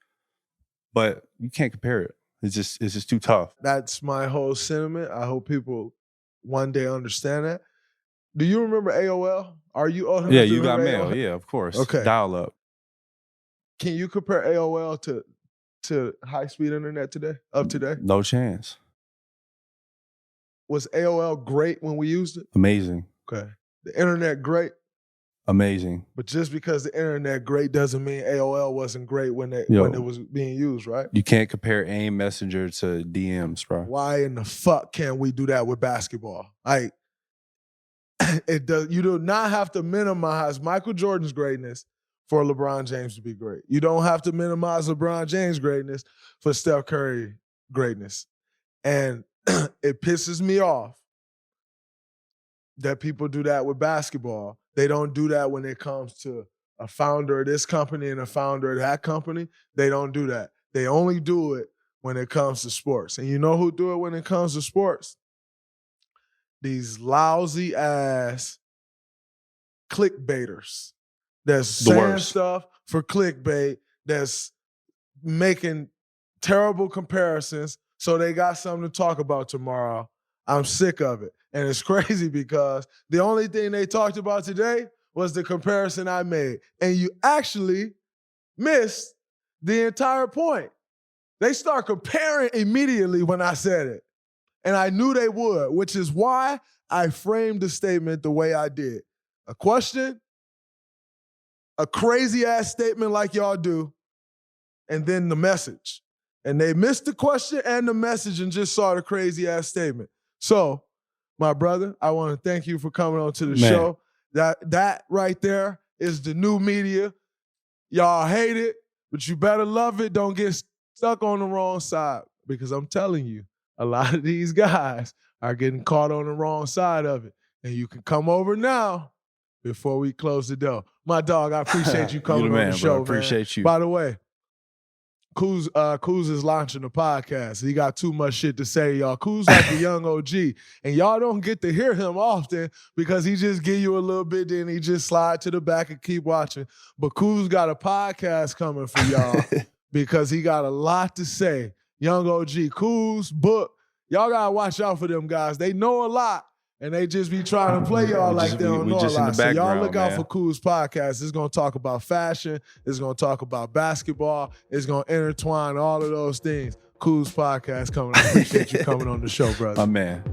But you can't compare it. It's just too tough. That's my whole sentiment. I hope people one day understand that. Do you remember AOL? Are you old enough Yeah, to you got remember mail. AOL? Yeah, of course. Okay. Dial up. Can you compare AOL to high-speed internet today? No chance. Was AOL great when we used it? Amazing. Okay. The internet great? Amazing. But just because the internet great doesn't mean AOL wasn't great when it was being used, right? You can't compare AIM Messenger to DMs, bro. Why in the fuck can't we do that with basketball? Like, it does. You do not have to minimize Michael Jordan's greatness for LeBron James to be great. You don't have to minimize LeBron James' greatness for Steph Curry greatness. And it pisses me off that people do that with basketball. They don't do that when it comes to a founder of this company and a founder of that company. They don't do that. They only do it when it comes to sports. And you know who do it when it comes to sports? These lousy ass clickbaiters that's saying stuff for clickbait, that's making terrible comparisons so they got something to talk about tomorrow. I'm sick of it. And it's crazy because the only thing they talked about today was the comparison I made. And you actually missed the entire point. They start comparing immediately when I said it. And I knew they would, which is why I framed the statement the way I did. A question, a crazy-ass statement like y'all do, and then the message. And they missed the question and the message and just saw the crazy-ass statement. So, my brother, I want to thank you for coming on to the show. That right there is the new media. Y'all hate it, but you better love it. Don't get stuck on the wrong side, because I'm telling you, a lot of these guys are getting caught on the wrong side of it. And you can come over now before we close the door. My dog, I appreciate you coming on the show, man. Appreciate you. By the way, Kuz is launching a podcast. He got too much shit to say, y'all. Kuz like a young OG, and y'all don't get to hear him often because he just give you a little bit, then he just slide to the back and keep watching. But Kuz got a podcast coming for y'all because he got a lot to say. Young OG, Kuz, book. Y'all gotta watch out for them guys. They know a lot, and they just be trying to play y'all like they don't know a lot. So y'all look out for Kuz podcast. It's gonna talk about fashion. It's gonna talk about basketball. It's gonna intertwine all of those things. Kuz podcast coming. I appreciate you coming on the show, brother. My man.